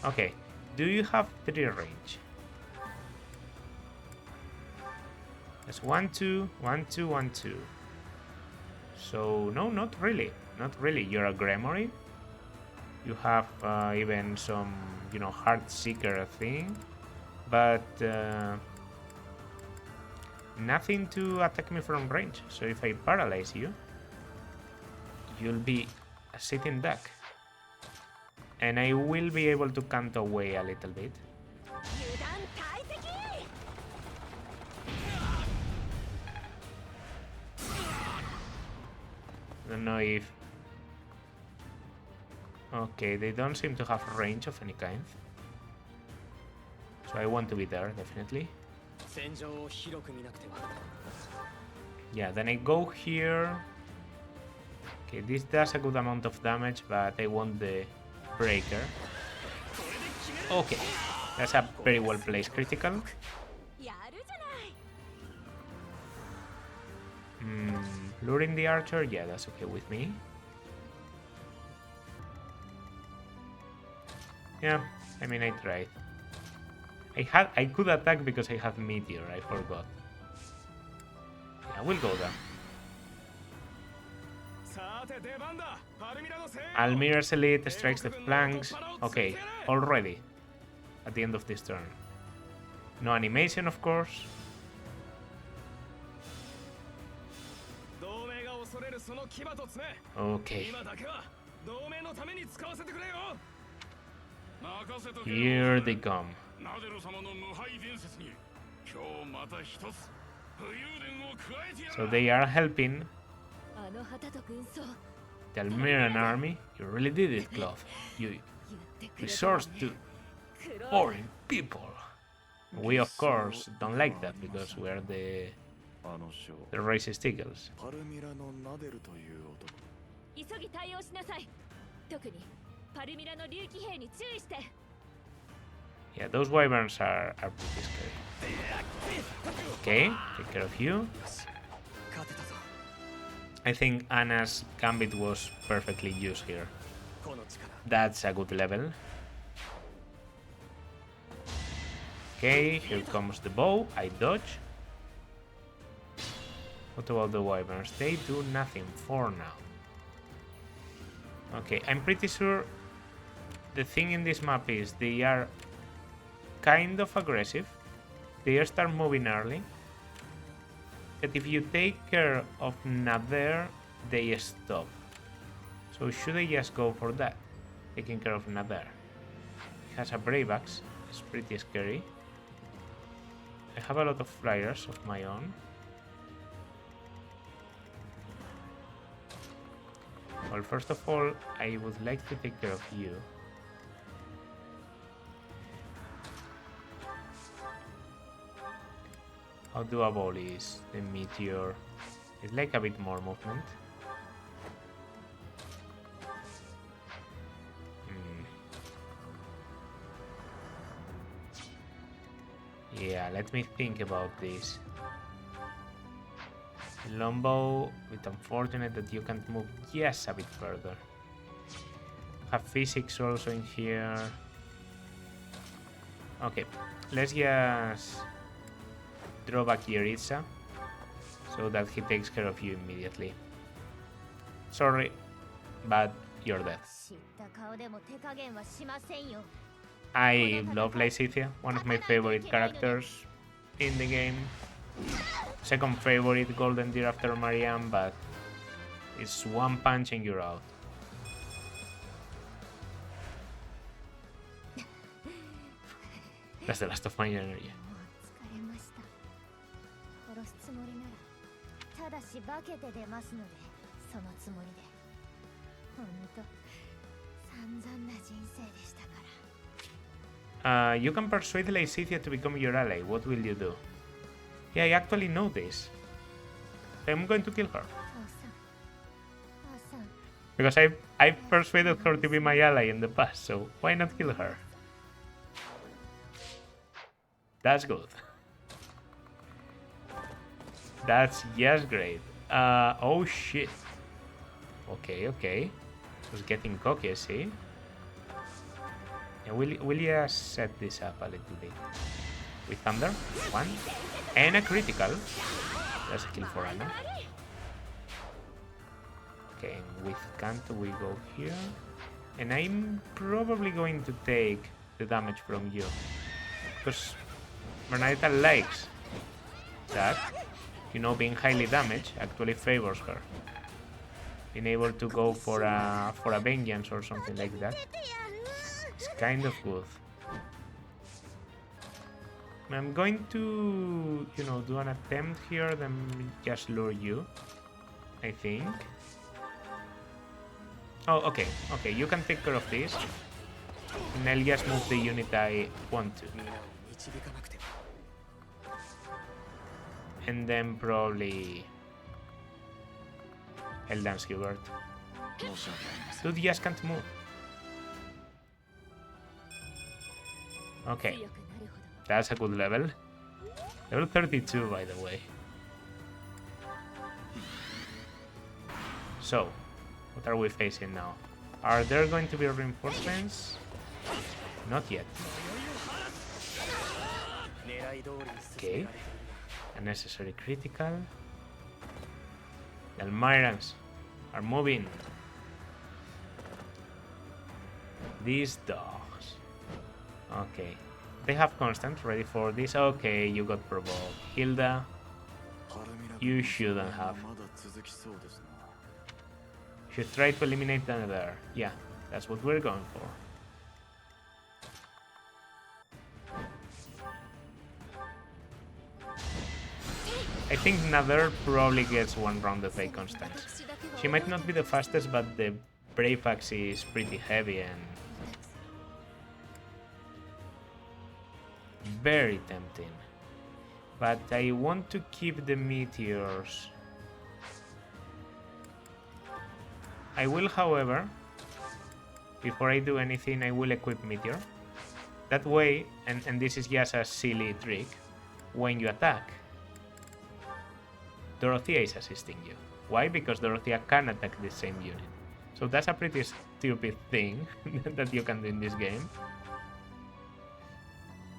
Okay, do you have 3 range? That's 1, 2, 1, 2, 1, 2. So, no, not really. Not really. You're a Gremory. You have even some, you know, Heart Seeker thing. But nothing to attack me from range. So if I paralyze you, you'll be a sitting duck. And I will be able to count away a little bit. Don't know if... Okay, they don't seem to have range of any kind. So I want to be there, definitely. Yeah, then I go here. Okay, this does a good amount of damage, but I want the breaker. Okay, that's a very well placed critical. Luring the archer, yeah, that's okay with me. Yeah, I mean, I tried. I could attack because I had meteor, I forgot. Yeah, we'll go there. Almira's elite strikes the flanks. Okay, already. At the end of this turn. No animation, of course. Okay. Here they come. So they are helping the Almiran army. You really did it, Cloth. You resort to boring people. We, of course, don't like that because we are the racist eagles. Yeah, those wyverns are pretty scary. Okay, take care of you. I think Anna's gambit was perfectly used here. That's a good level. Okay, here comes the bow. I dodge. What about the wyverns? They do nothing for now. Okay, I'm pretty sure the thing in this map is they are kind of aggressive. They start moving early. But if you take care of Nader, they stop. So should I just go for that? Taking care of Nader. He has a Brave Axe. It's pretty scary. I have a lot of flyers of my own. Well, first of all, I would like to take care of you. How doable is the meteor? It's like a bit more movement. Yeah, let me think about this. Longbow, it's unfortunate that you can't move just a bit further. Have physics also in here. Okay, let's just draw back Jeritza so that he takes care of you immediately. Sorry, but you're dead. I love Lysithea, one of my favorite characters in the game. Second favorite Golden Deer after Marianne, but it's one punch and you're out. That's the last of my energy. 疲れました。殺すつもりなら、ただし化けて出ますので、そのつもりで。ほんと、散々な人生でしたから。You can persuade Lysithia to become your ally. What will you do? Yeah, I actually know this. I'm going to kill her. Because I've persuaded her to be my ally in the past, so why not kill her? That's good. That's just great. Oh shit. Okay, okay. Was getting cocky, see? Yeah, will you set this up a little bit? With thunder, one, and a critical. That's a kill for Anna. Okay, and with Kant we go here. And I'm probably going to take the damage from you. Because Bernadetta likes that. You know, being highly damaged actually favors her. Being able to go for a vengeance or something like that. It's kind of good. I'm going to, you know, do an attempt here, then just lure you, I think. Oh, okay, okay, you can take care of this. And I'll just move the unit I want to. And then probably I'll dance Hubert. Dude just can't move. Okay. That's a good level. Level 32, by the way. So, what are we facing now? Are there going to be reinforcements? Not yet. Okay. Unnecessary critical. The Almirans are moving. These dogs. Okay. They have Constance ready for this. Okay, you got provoked. Hilda, you shouldn't have. Should try to eliminate another. Yeah, that's what we're going for. I think Nader probably gets one rounded by Constance. She might not be the fastest, but the Brave Axe is pretty heavy and very tempting. But I want to keep the meteors. I will, however, before I do anything, I will equip meteor. That way, and this is just a silly trick, when you attack, Dorothea is assisting you. Why? Because Dorothea can attack the same unit. So that's a pretty stupid thing that you can do in this game.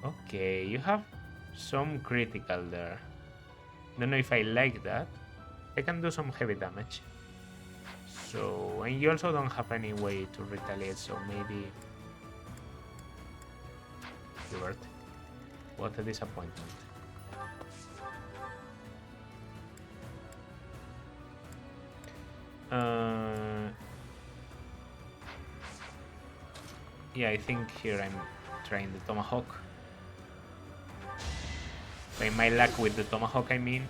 Okay, you have some critical there. Don't know if I like that. I can do some heavy damage. So, and you also don't have any way to retaliate, so maybe... Hubert. What a disappointment. Yeah, I think here I'm trying the Tomahawk. By my luck with the Tomahawk, I mean.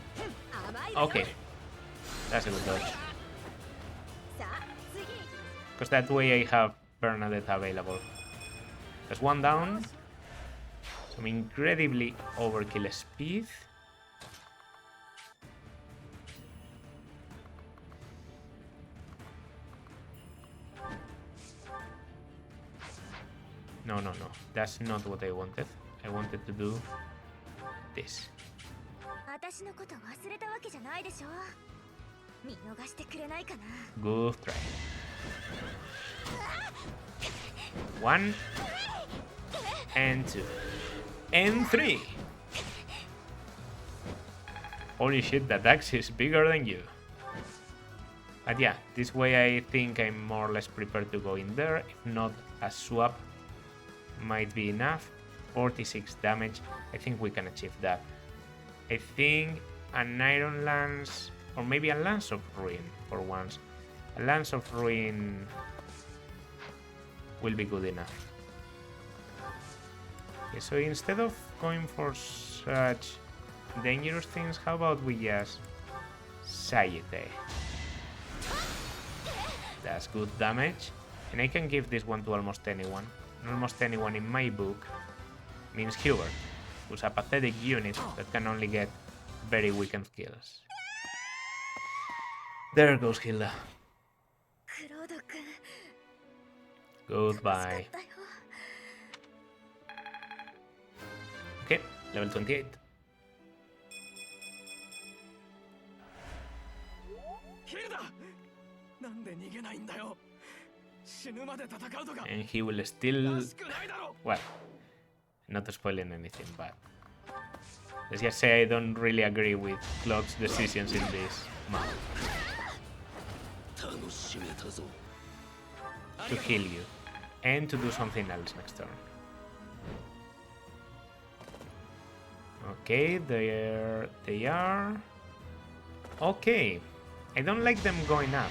Okay. That's a good dodge. Because that way I have Bernadetta available. There's one down. Some incredibly overkill speed. No, no, no. That's not what I wanted. I wanted to do this. Good try. 1 and 2 and 3. Holy shit, that axe is bigger than you. But yeah, this way I think I'm more or less prepared to go in there. If not, a swap might be enough. 46 damage. I think we can achieve that. I think an iron lance, or maybe a lance of ruin for once. A lance of ruin will be good enough. Okay, so instead of going for such dangerous things, how about we just Sayete? That's good damage. And I can give this one to almost anyone. And almost anyone in my book means Hubert, who's a pathetic unit that can only get very weakened kills. There goes Hilda. Goodbye. Okay, level 28. And he will still... Well, not spoiling anything, but... Let's just say I don't really agree with Claude's decisions in this map. To heal you. And to do something else next turn. Okay, there they are. Okay. I don't like them going up.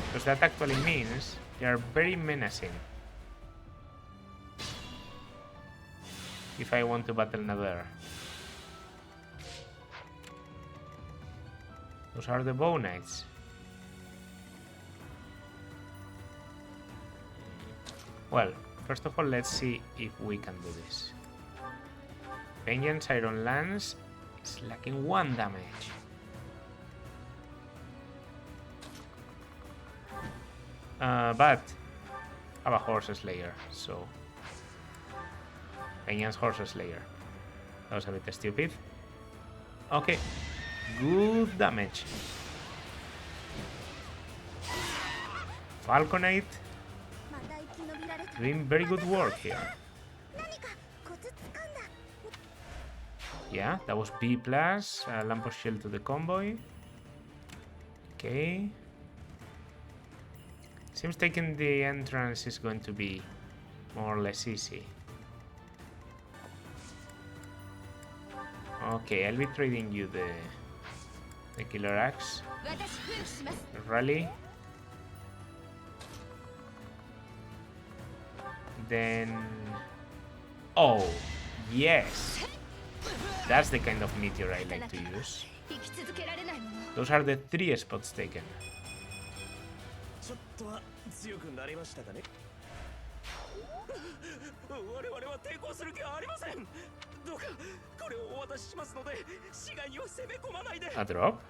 Because that actually means they are very menacing. If I want to battle Nader. Those are the bow knights. Well, first of all, let's see if we can do this. Vengeance Iron Lance is lacking 1 damage. But I have a Horse Slayer, so Vengeance Horse Slayer. That was a bit stupid. Okay, good damage. Falconite doing very good work here. Yeah, that was B+, Lampos Shield to the convoy. Okay. Seems taking the entrance is going to be more or less easy. Okay, I'll be trading you the Killer Axe. The Rally. Then... Oh, yes! That's the kind of meteor I like to use. Those are the 3 spots taken. A drop?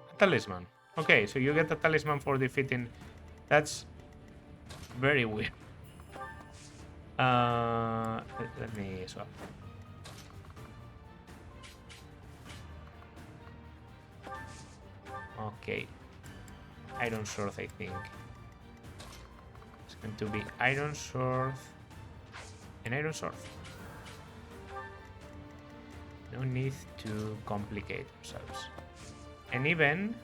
A talisman. Okay, so you get a talisman for defeating... That's very weird. Let me swap. Okay. Iron Sword, I think. It's going to be Iron Sword and Iron Sword. No need to complicate ourselves. And even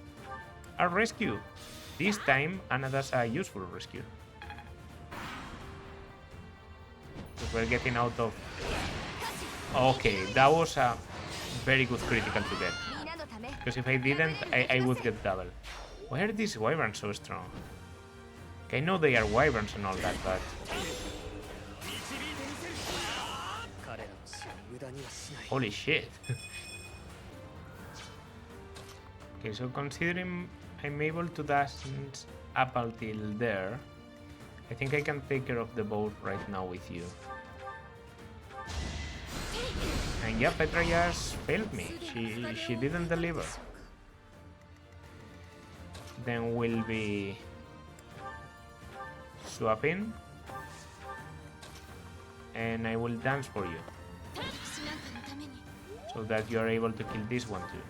a rescue. This time, Anada's a useful rescue. Because we're getting out of... Okay, that was a very good critical to get. Because if I didn't, I would get double. Why are these wyverns so strong? I know they are wyverns and all that, but... Holy shit. Okay, so considering I'm able to dash up until there, I think I can take care of the boat right now with you. And yeah, Petra just failed me. She didn't deliver. Then we'll be swapping. And I will dance for you. So that you are able to kill this one too.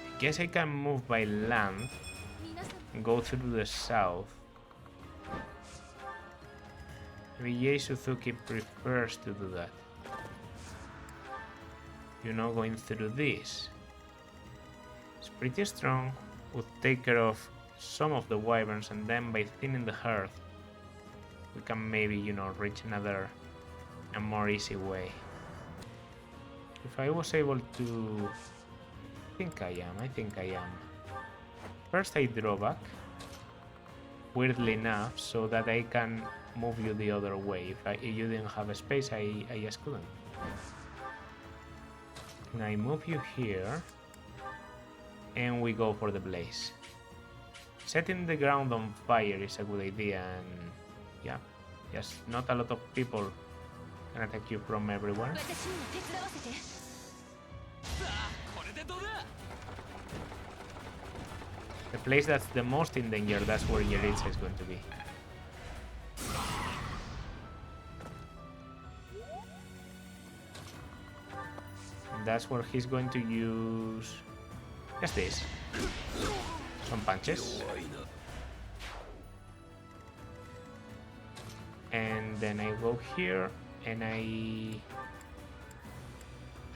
I guess I can move by land and go through the south. Maybe Yei Suzuki prefers to do that. You know, going through this. It's pretty strong. would take care of some of the wyverns, and then by thinning the herd, we can maybe, you know, reach another and more easy way. If I was able to... I think I am. First I draw back, weirdly enough, so that I can move you the other way. If you didn't have a space, I just couldn't. And I move you here, and we go for the blaze. Setting the ground on fire is a good idea, and yeah, just not a lot of people can attack you from everywhere. The place that's the most in danger, that's where Jeritza is going to be. And that's where he's going to use... just this. Some punches. And then I go here, and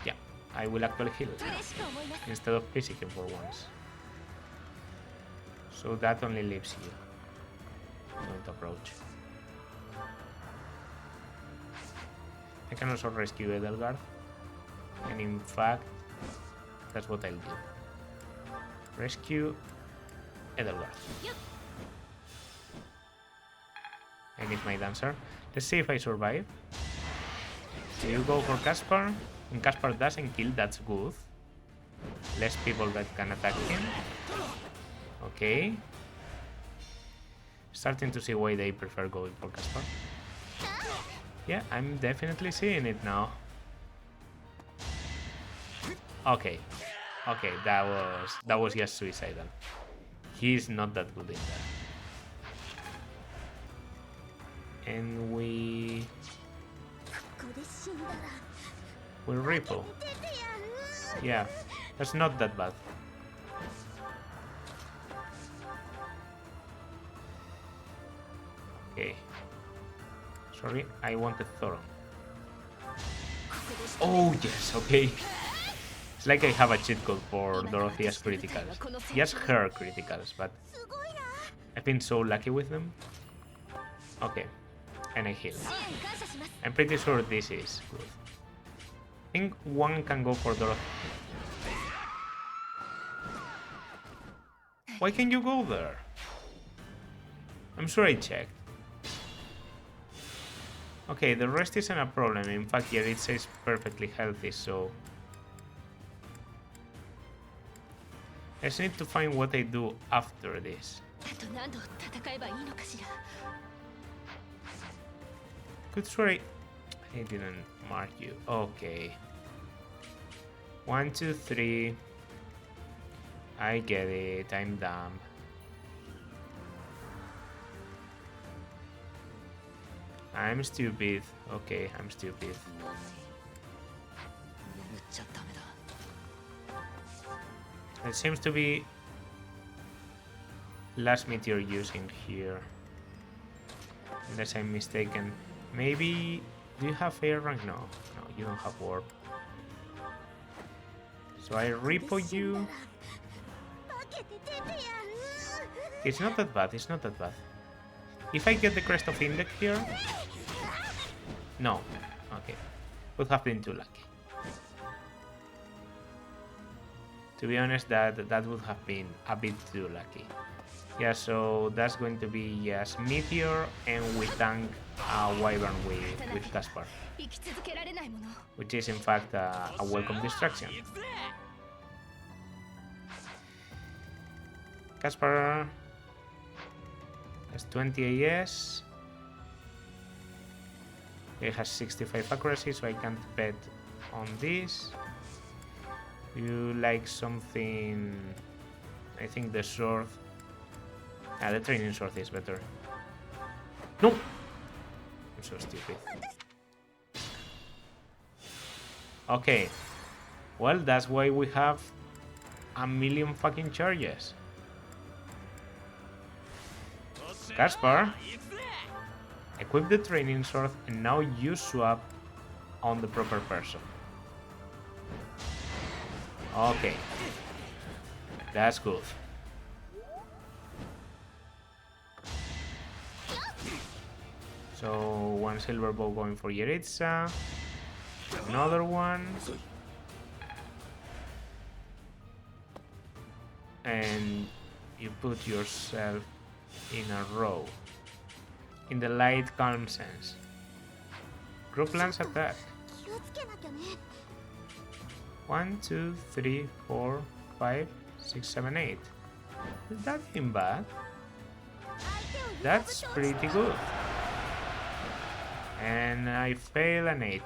yeah, I will actually heal instead of physically for once. So that only leaves you. Don't approach. I can also rescue Edelgard, and in fact, that's what I'll do. Rescue Edelgard. I need my dancer. Let's see if I survive. So you go for Caspar, and Caspar doesn't kill, that's good. Less people that can attack him. Okay. Starting to see why they prefer going for Caspar. Yeah, I'm definitely seeing it now. Okay. Okay, that was just suicidal. He's not that good in that. And we'll Ripple. Yeah, that's not that bad. Okay. Sorry, I wanted Thoron. Oh yes, okay. It's like I have a cheat code for Dorothea's criticals. Just her criticals, but I've been so lucky with them. Okay, and I heal. I'm pretty sure this is good. I think one can go for Dorothea. Why can't you go there? I'm sure I checked. Okay, the rest isn't a problem. In fact, Jeritza is perfectly healthy, so... I just need to find what I do after this. Good, sorry. I didn't mark you. Okay. 1, 2, 3. I get it. I'm dumb. I'm stupid. Okay, I'm stupid. It seems to be last meteor using here. Unless I'm mistaken. Maybe... Do you have air rank? No. No, you don't have warp. So I repo you. It's not that bad, it's not that bad. If I get the Crest of Index here... No. Okay. Would have been too lucky. To be honest, that would have been a bit too lucky. Yeah, so that's going to be, yes, Meteor, and we tank Wyvern with Caspar. Which is in fact a welcome distraction. Caspar has 20 AS. He has 65 accuracy, so I can't bet on this. You like something... I think the sword... the training sword is better. No! I'm so stupid. Okay. Well, that's why we have a million fucking charges. Caspar, equip the training sword, and now you swap on the proper person. Okay. That's good. So one silver bow going for Jeritza. Another one. And you put yourself in a row. In the light calm sense. Group lance attack. 気をつけなきゃね。 1, 2, 3, 4, 5, 6, 7, 8. Is that even bad? That's pretty good. And I fail an 80.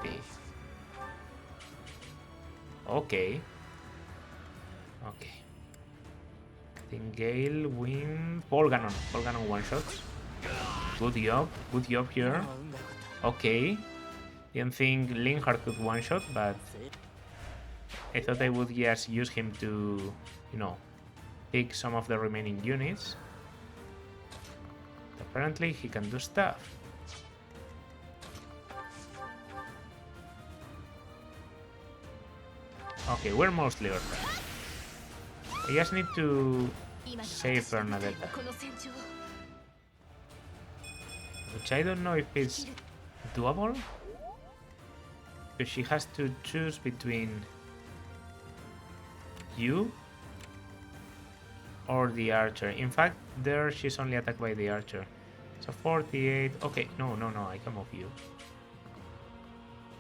Okay. Okay. Gale, win. Ball cannon one shots. Good job here. Okay. Didn't think Linhardt could one shot, but I thought I would just use him to, you know, pick some of the remaining units. Apparently he can do stuff. Okay, we're mostly orphaned. I just need to save Bernadetta. Which I don't know if it's doable. Because she has to choose between you or the archer. In fact, there she's only attacked by the archer. So 48. Okay, no, I can move you.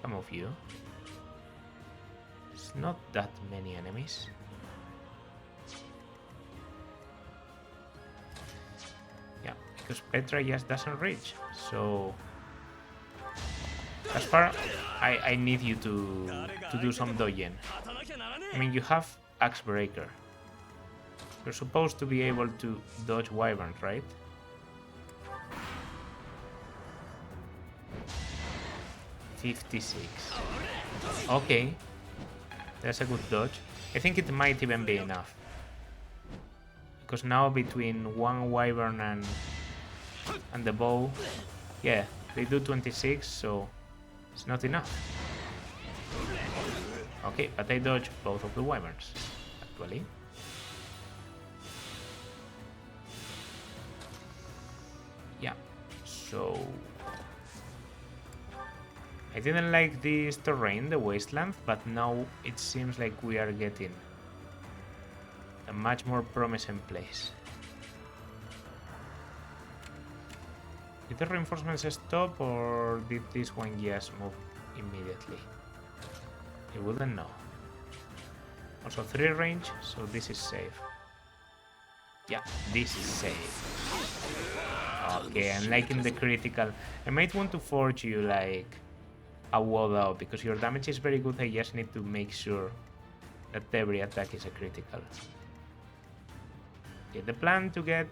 Come move you. It's not that many enemies. Yeah, because Petra just doesn't reach. So as far I need you to do some dodging. I mean, you have Axe Breaker. You're supposed to be able to dodge wyverns, right? $56. Okay. That's a good dodge. I think it might even be enough. Because now between one wyvern and the bow, yeah, they do 26, so it's not enough. Okay, but I dodge both of the wyverns, actually. Yeah, so I didn't like this terrain, the wasteland, but now it seems like we are getting a much more promising place. Did the reinforcements stop, or did this one just move immediately? I wouldn't know. Also 3 range, so this is safe. Yeah, this is safe. Okay, I'm liking the critical. I might want to forge you like a wall out, because your damage is very good. I just need to make sure that every attack is a critical. Okay, the plan to get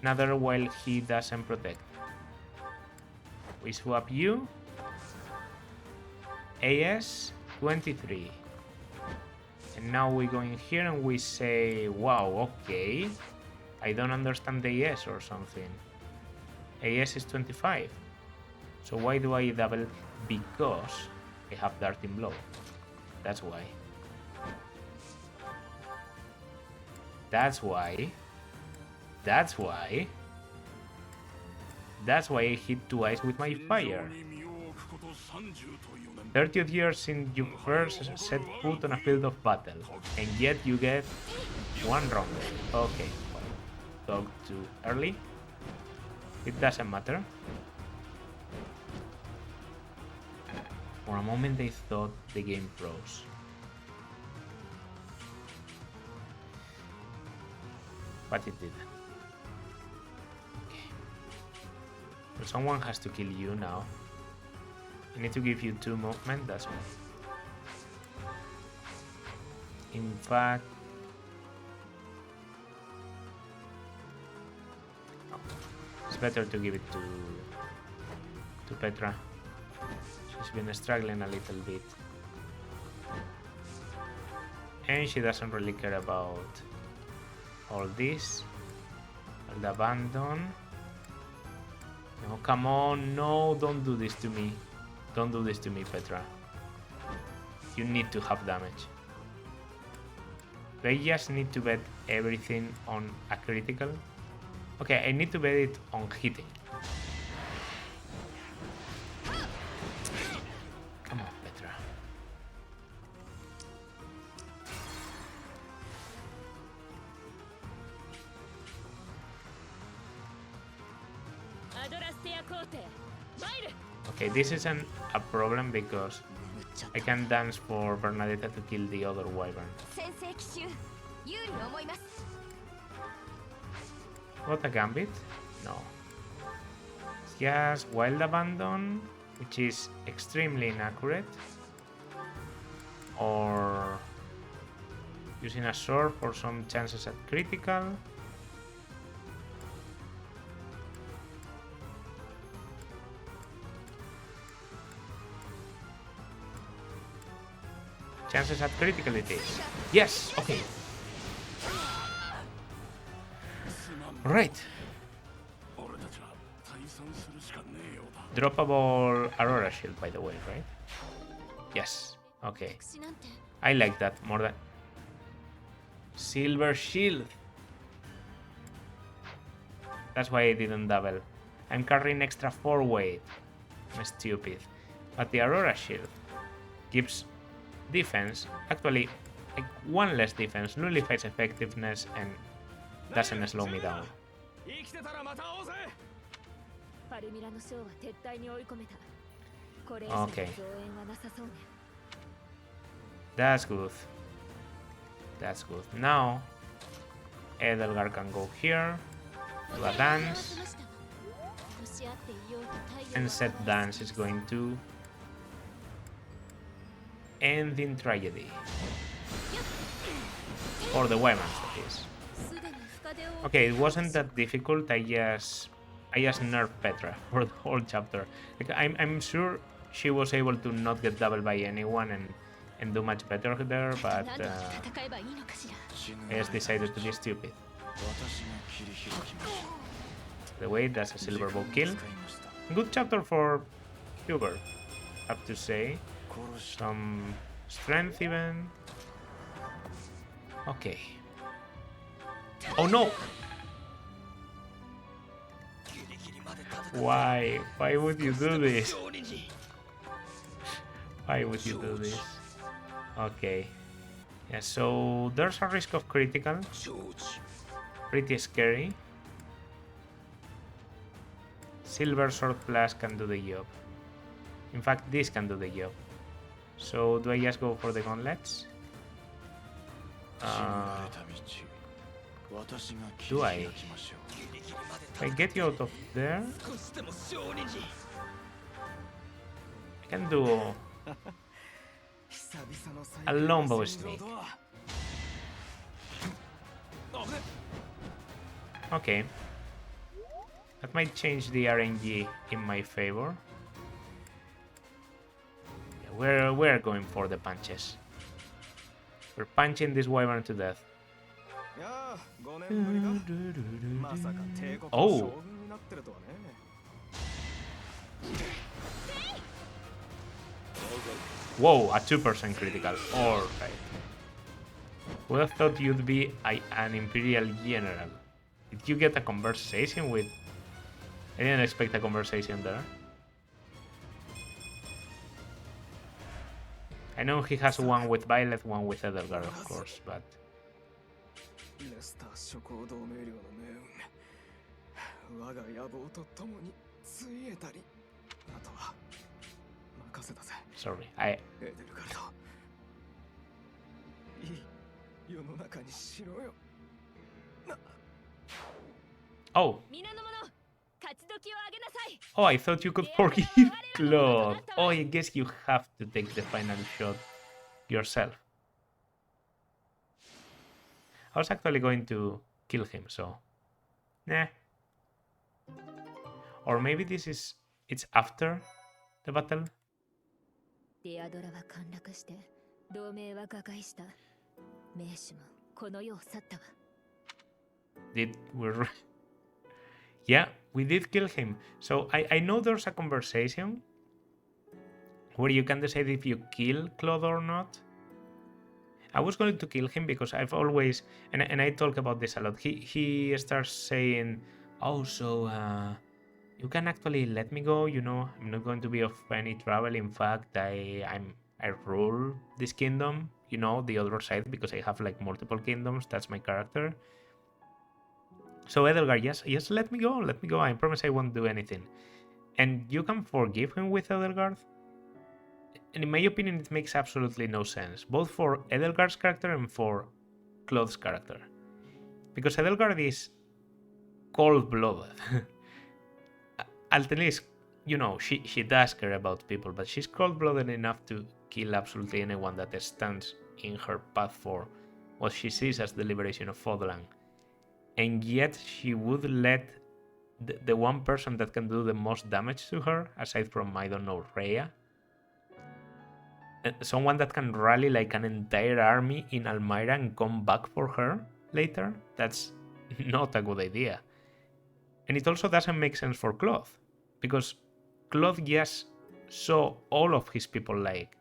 another while he doesn't protect. We swap you. AS 23. And now we go in here and we say, wow, okay. I don't understand the AS or something. AS is 25. So why do I double? Because I have darting blow. That's why. That's why. That's why. That's why I hit twice with my fire. 30th year since you first set foot on a field of battle, and yet you get 1 round. Okay, well, talk too early. It doesn't matter. For a moment I thought the game froze. But it didn't. Okay. So someone has to kill you now. I need to give you 2 movement, that's all. In fact... no. It's better to give it to Petra. She's been struggling a little bit. And she doesn't really care about all this. All the abandon. No, come on, no, don't do this to me. Don't do this to me, Petra. You need to have damage. Do I just need to bet everything on a critical? Okay, I need to bet it on hitting. Okay, this is a problem because I can dance for Bernadetta to kill the other wyvern. What a gambit? No. Yes, wild abandon, which is extremely inaccurate. Or using a sword for some chances at critical. Chances at critical it is. Yes, okay. Right. Droppable Aurora Shield, by the way, right? Yes, okay. I like that more than... Silver Shield. That's why I didn't double. I'm carrying extra 4 weight. I'm stupid. But the Aurora Shield gives defense, actually like 1 less defense, nullifies effectiveness, and doesn't slow me down. Okay. That's good. That's good. Now, Edelgard can go here, do a dance, and set dance is going to end in tragedy. For the wyverns, that is. Okay, it wasn't that difficult. I just nerfed Petra for the whole chapter. Like, I'm sure she was able to not get doubled by anyone and do much better there, but I just decided to be stupid. The way, that's a silver bow kill. Good chapter for Hubert, I have to say. Some strength even. Okay. Oh no! Why? Why would you do this? Why would you do this? Okay. Yeah, so there's a risk of critical. Pretty scary. Silver Sword Plus can do the job. In fact, this can do the job. So do I just go for the gauntlets? Do I? If I get you out of there, I can do a longbow sneak. Okay. That might change the RNG in my favor. Yeah, we're going for the punches. We're punching this wyvern to death. Oh! Whoa, a 2% critical. Alright. Would have thought you'd be an Imperial General. Did you get a conversation with... I didn't expect a conversation there. I know he has one with Violet, one with Edelgard, of course, but... Sorry, Oh! Oh, I thought you could forgive Claude. Oh, I guess you have to take the final shot yourself. I was actually going to kill him, so... Nah. Or maybe this is... It's after the battle? Did we... Yeah, we did kill him. So I know there's a conversation where you can decide if you kill Claude or not. I was going to kill him because I've always... And I talk about this a lot. He starts saying, oh, so... you can actually let me go, you know, I'm not going to be of any trouble. In fact, I rule this kingdom, you know, the other side, because I have like multiple kingdoms. That's my character. So Edelgard, yes, let me go. I promise I won't do anything. And you can forgive him with Edelgard? And in my opinion, it makes absolutely no sense, both for Edelgard's character and for Claude's character. Because Edelgard is cold-blooded. At least, you know, she does care about people, but she's cold-blooded enough to kill absolutely anyone that stands in her path for what she sees as the liberation of Fodlan. And yet she would let the one person that can do the most damage to her, aside from, I don't know, Rhea, someone that can rally like an entire army in Almyra and come back for her later, that's not a good idea. And it also doesn't make sense for Claude, because Claude just saw all of his people like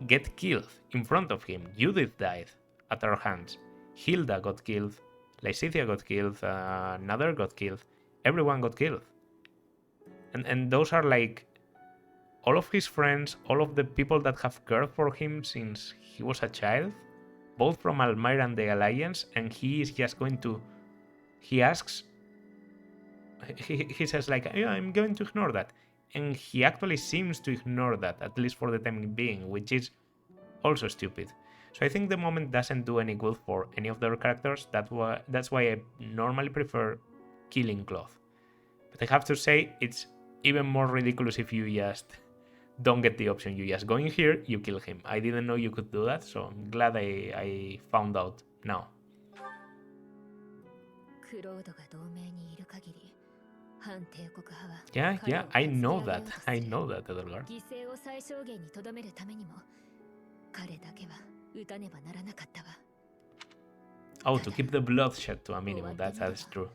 get killed in front of him. Judith died at our hands. Hilda got killed. Lysithea got killed. Nader got killed. Everyone got killed. And those are like all of his friends, all of the people that have cared for him since he was a child, both from Almyra and the Alliance, and he is just going to... He asks... He says like, yeah, I'm going to ignore that. And he actually seems to ignore that, at least for the time being, which is also stupid. So I think the moment doesn't do any good for any of their characters. That's why I normally prefer killing Claude. But I have to say, it's even more ridiculous if you just don't get the option. You just go in here, you kill him. I didn't know you could do that, so I'm glad I found out now. Yeah, I know that, Edelgard. Oh, to keep the bloodshed to a minimum. That's true.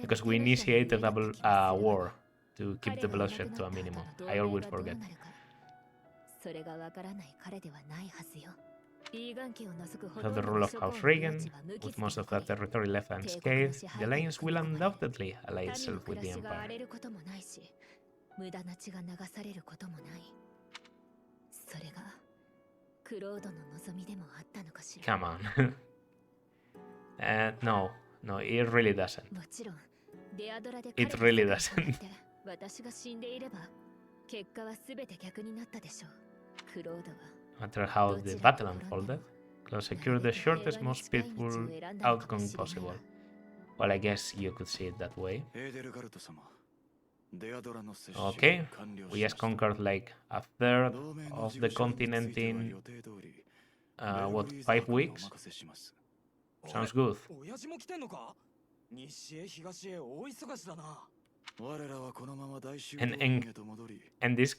Because we initiated a war to keep the bloodshed to a minimum. I always forget. So the rule of House Reagan, with most of that territory left unscathed, the Alliance will undoubtedly ally itself with the Empire. Come on. No, it really doesn't. It really doesn't. No matter how the battle unfolded, Claude secured the shortest, most peaceful outcome possible. Well, I guess you could see it that way. Okay, we just conquered like a third of the continent in, 5 weeks? Sounds good. And this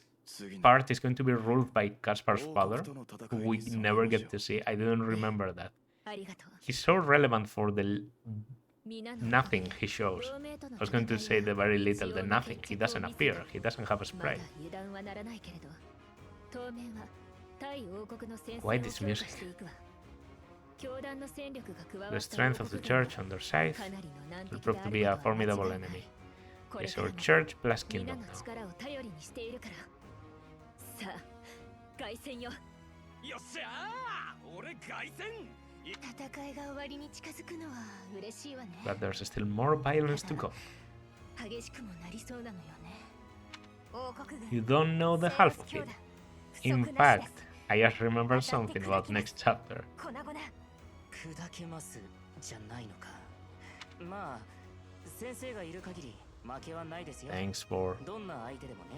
part is going to be ruled by Caspar's father, who we never get to see. I didn't remember that. He's so relevant for the nothing he shows. I was going to say the very little, the nothing. He doesn't appear. He doesn't have a sprite. Why this music? The strength of the church on their side will prove to be a formidable enemy. It's our church plus kingdom now. But there's still more violence to come. You don't know the half of it. In fact, I just remember something about next chapter. Thanks for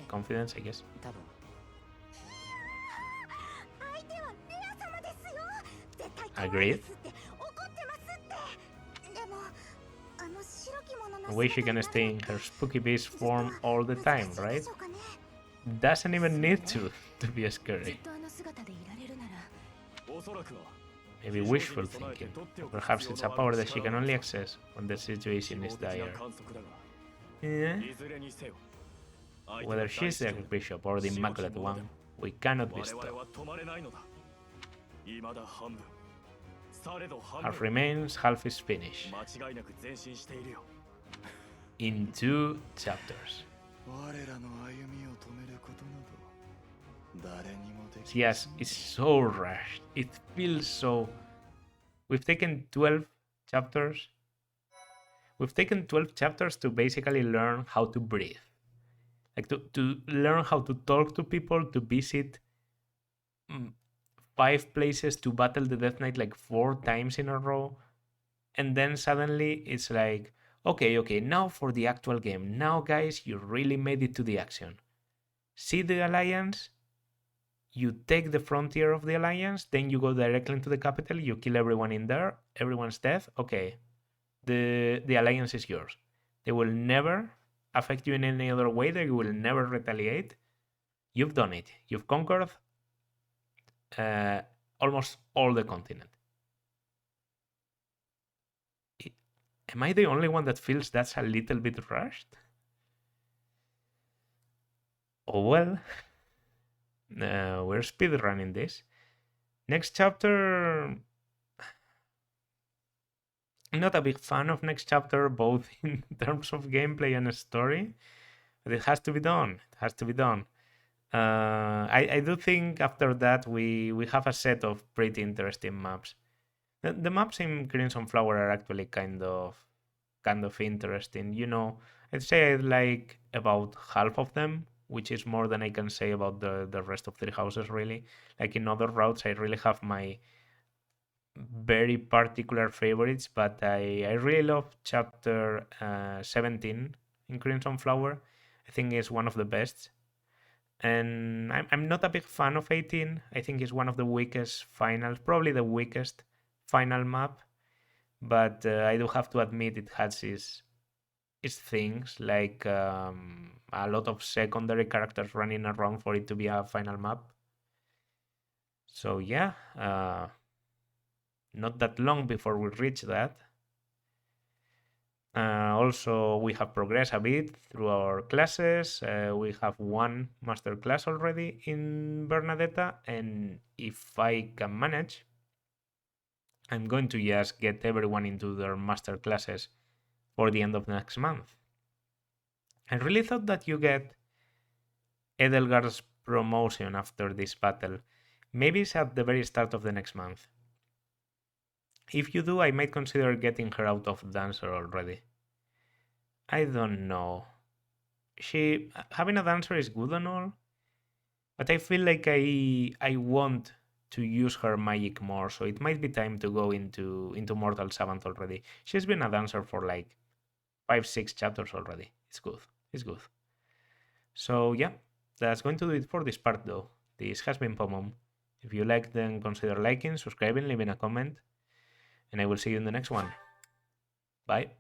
confidence, I guess. Agreed. I wish she can stay in her spooky beast form all the time, right? Doesn't even need to be scary. Maybe wishful thinking. Or perhaps it's a power that she can only access when the situation is dire. Yeah. Whether she's the Archbishop or the Immaculate One, we cannot be stopped. Half remains, half is finished. In 2 chapters. Yes, it's so rushed. It feels so... We've taken 12 chapters We've taken 12 chapters to basically learn how to breathe. Like to learn how to talk to people, to visit 5 places, to battle the Death Knight like 4 times in a row. And then suddenly it's like, okay, now for the actual game. Now, guys, you really made it to the action. See the Alliance, you take the frontier of the Alliance, then you go directly into the capital, you kill everyone in there, everyone's dead, okay. The Alliance is yours. They will never affect you in any other way, they will never retaliate. You've done it. You've conquered almost all the continent. Am I the only one that feels that's a little bit rushed? Oh well. We're speedrunning this. Next chapter... I'm not a big fan of next chapter, both in terms of gameplay and story. But it has to be done. It has to be done. I do think after that we have a set of pretty interesting maps. The maps in Crimson Flower are actually kind of interesting. You know, I'd say I like about half of them, which is more than I can say about the rest of the houses, really. Like in other routes, I really have my very particular favorites, but I really love chapter 17 in Crimson Flower. I think it's one of the best. And I'm not a big fan of 18. I think it's one of the weakest finals, probably the weakest final map. But I do have to admit it has its things, like a lot of secondary characters running around for it to be a final map. So yeah, not that long before we reach that. Also, we have progressed a bit through our classes. We have 1 master class already in Bernadetta, and if I can manage, I'm going to just get everyone into their master classes for the end of next month. I really thought that you get Edelgard's promotion after this battle. Maybe it's at the very start of the next month. If you do, I might consider getting her out of Dancer already. I don't know. Having a Dancer is good and all, but I feel like I want to use her magic more, so it might be time to go into Mortal Savant already. She's been a Dancer for like 5-6 chapters already. It's good. It's good. So yeah, that's going to do it for this part though. This has been Pomom. If you liked, then consider liking, subscribing, leaving a comment, and I will see you in the next one. Bye.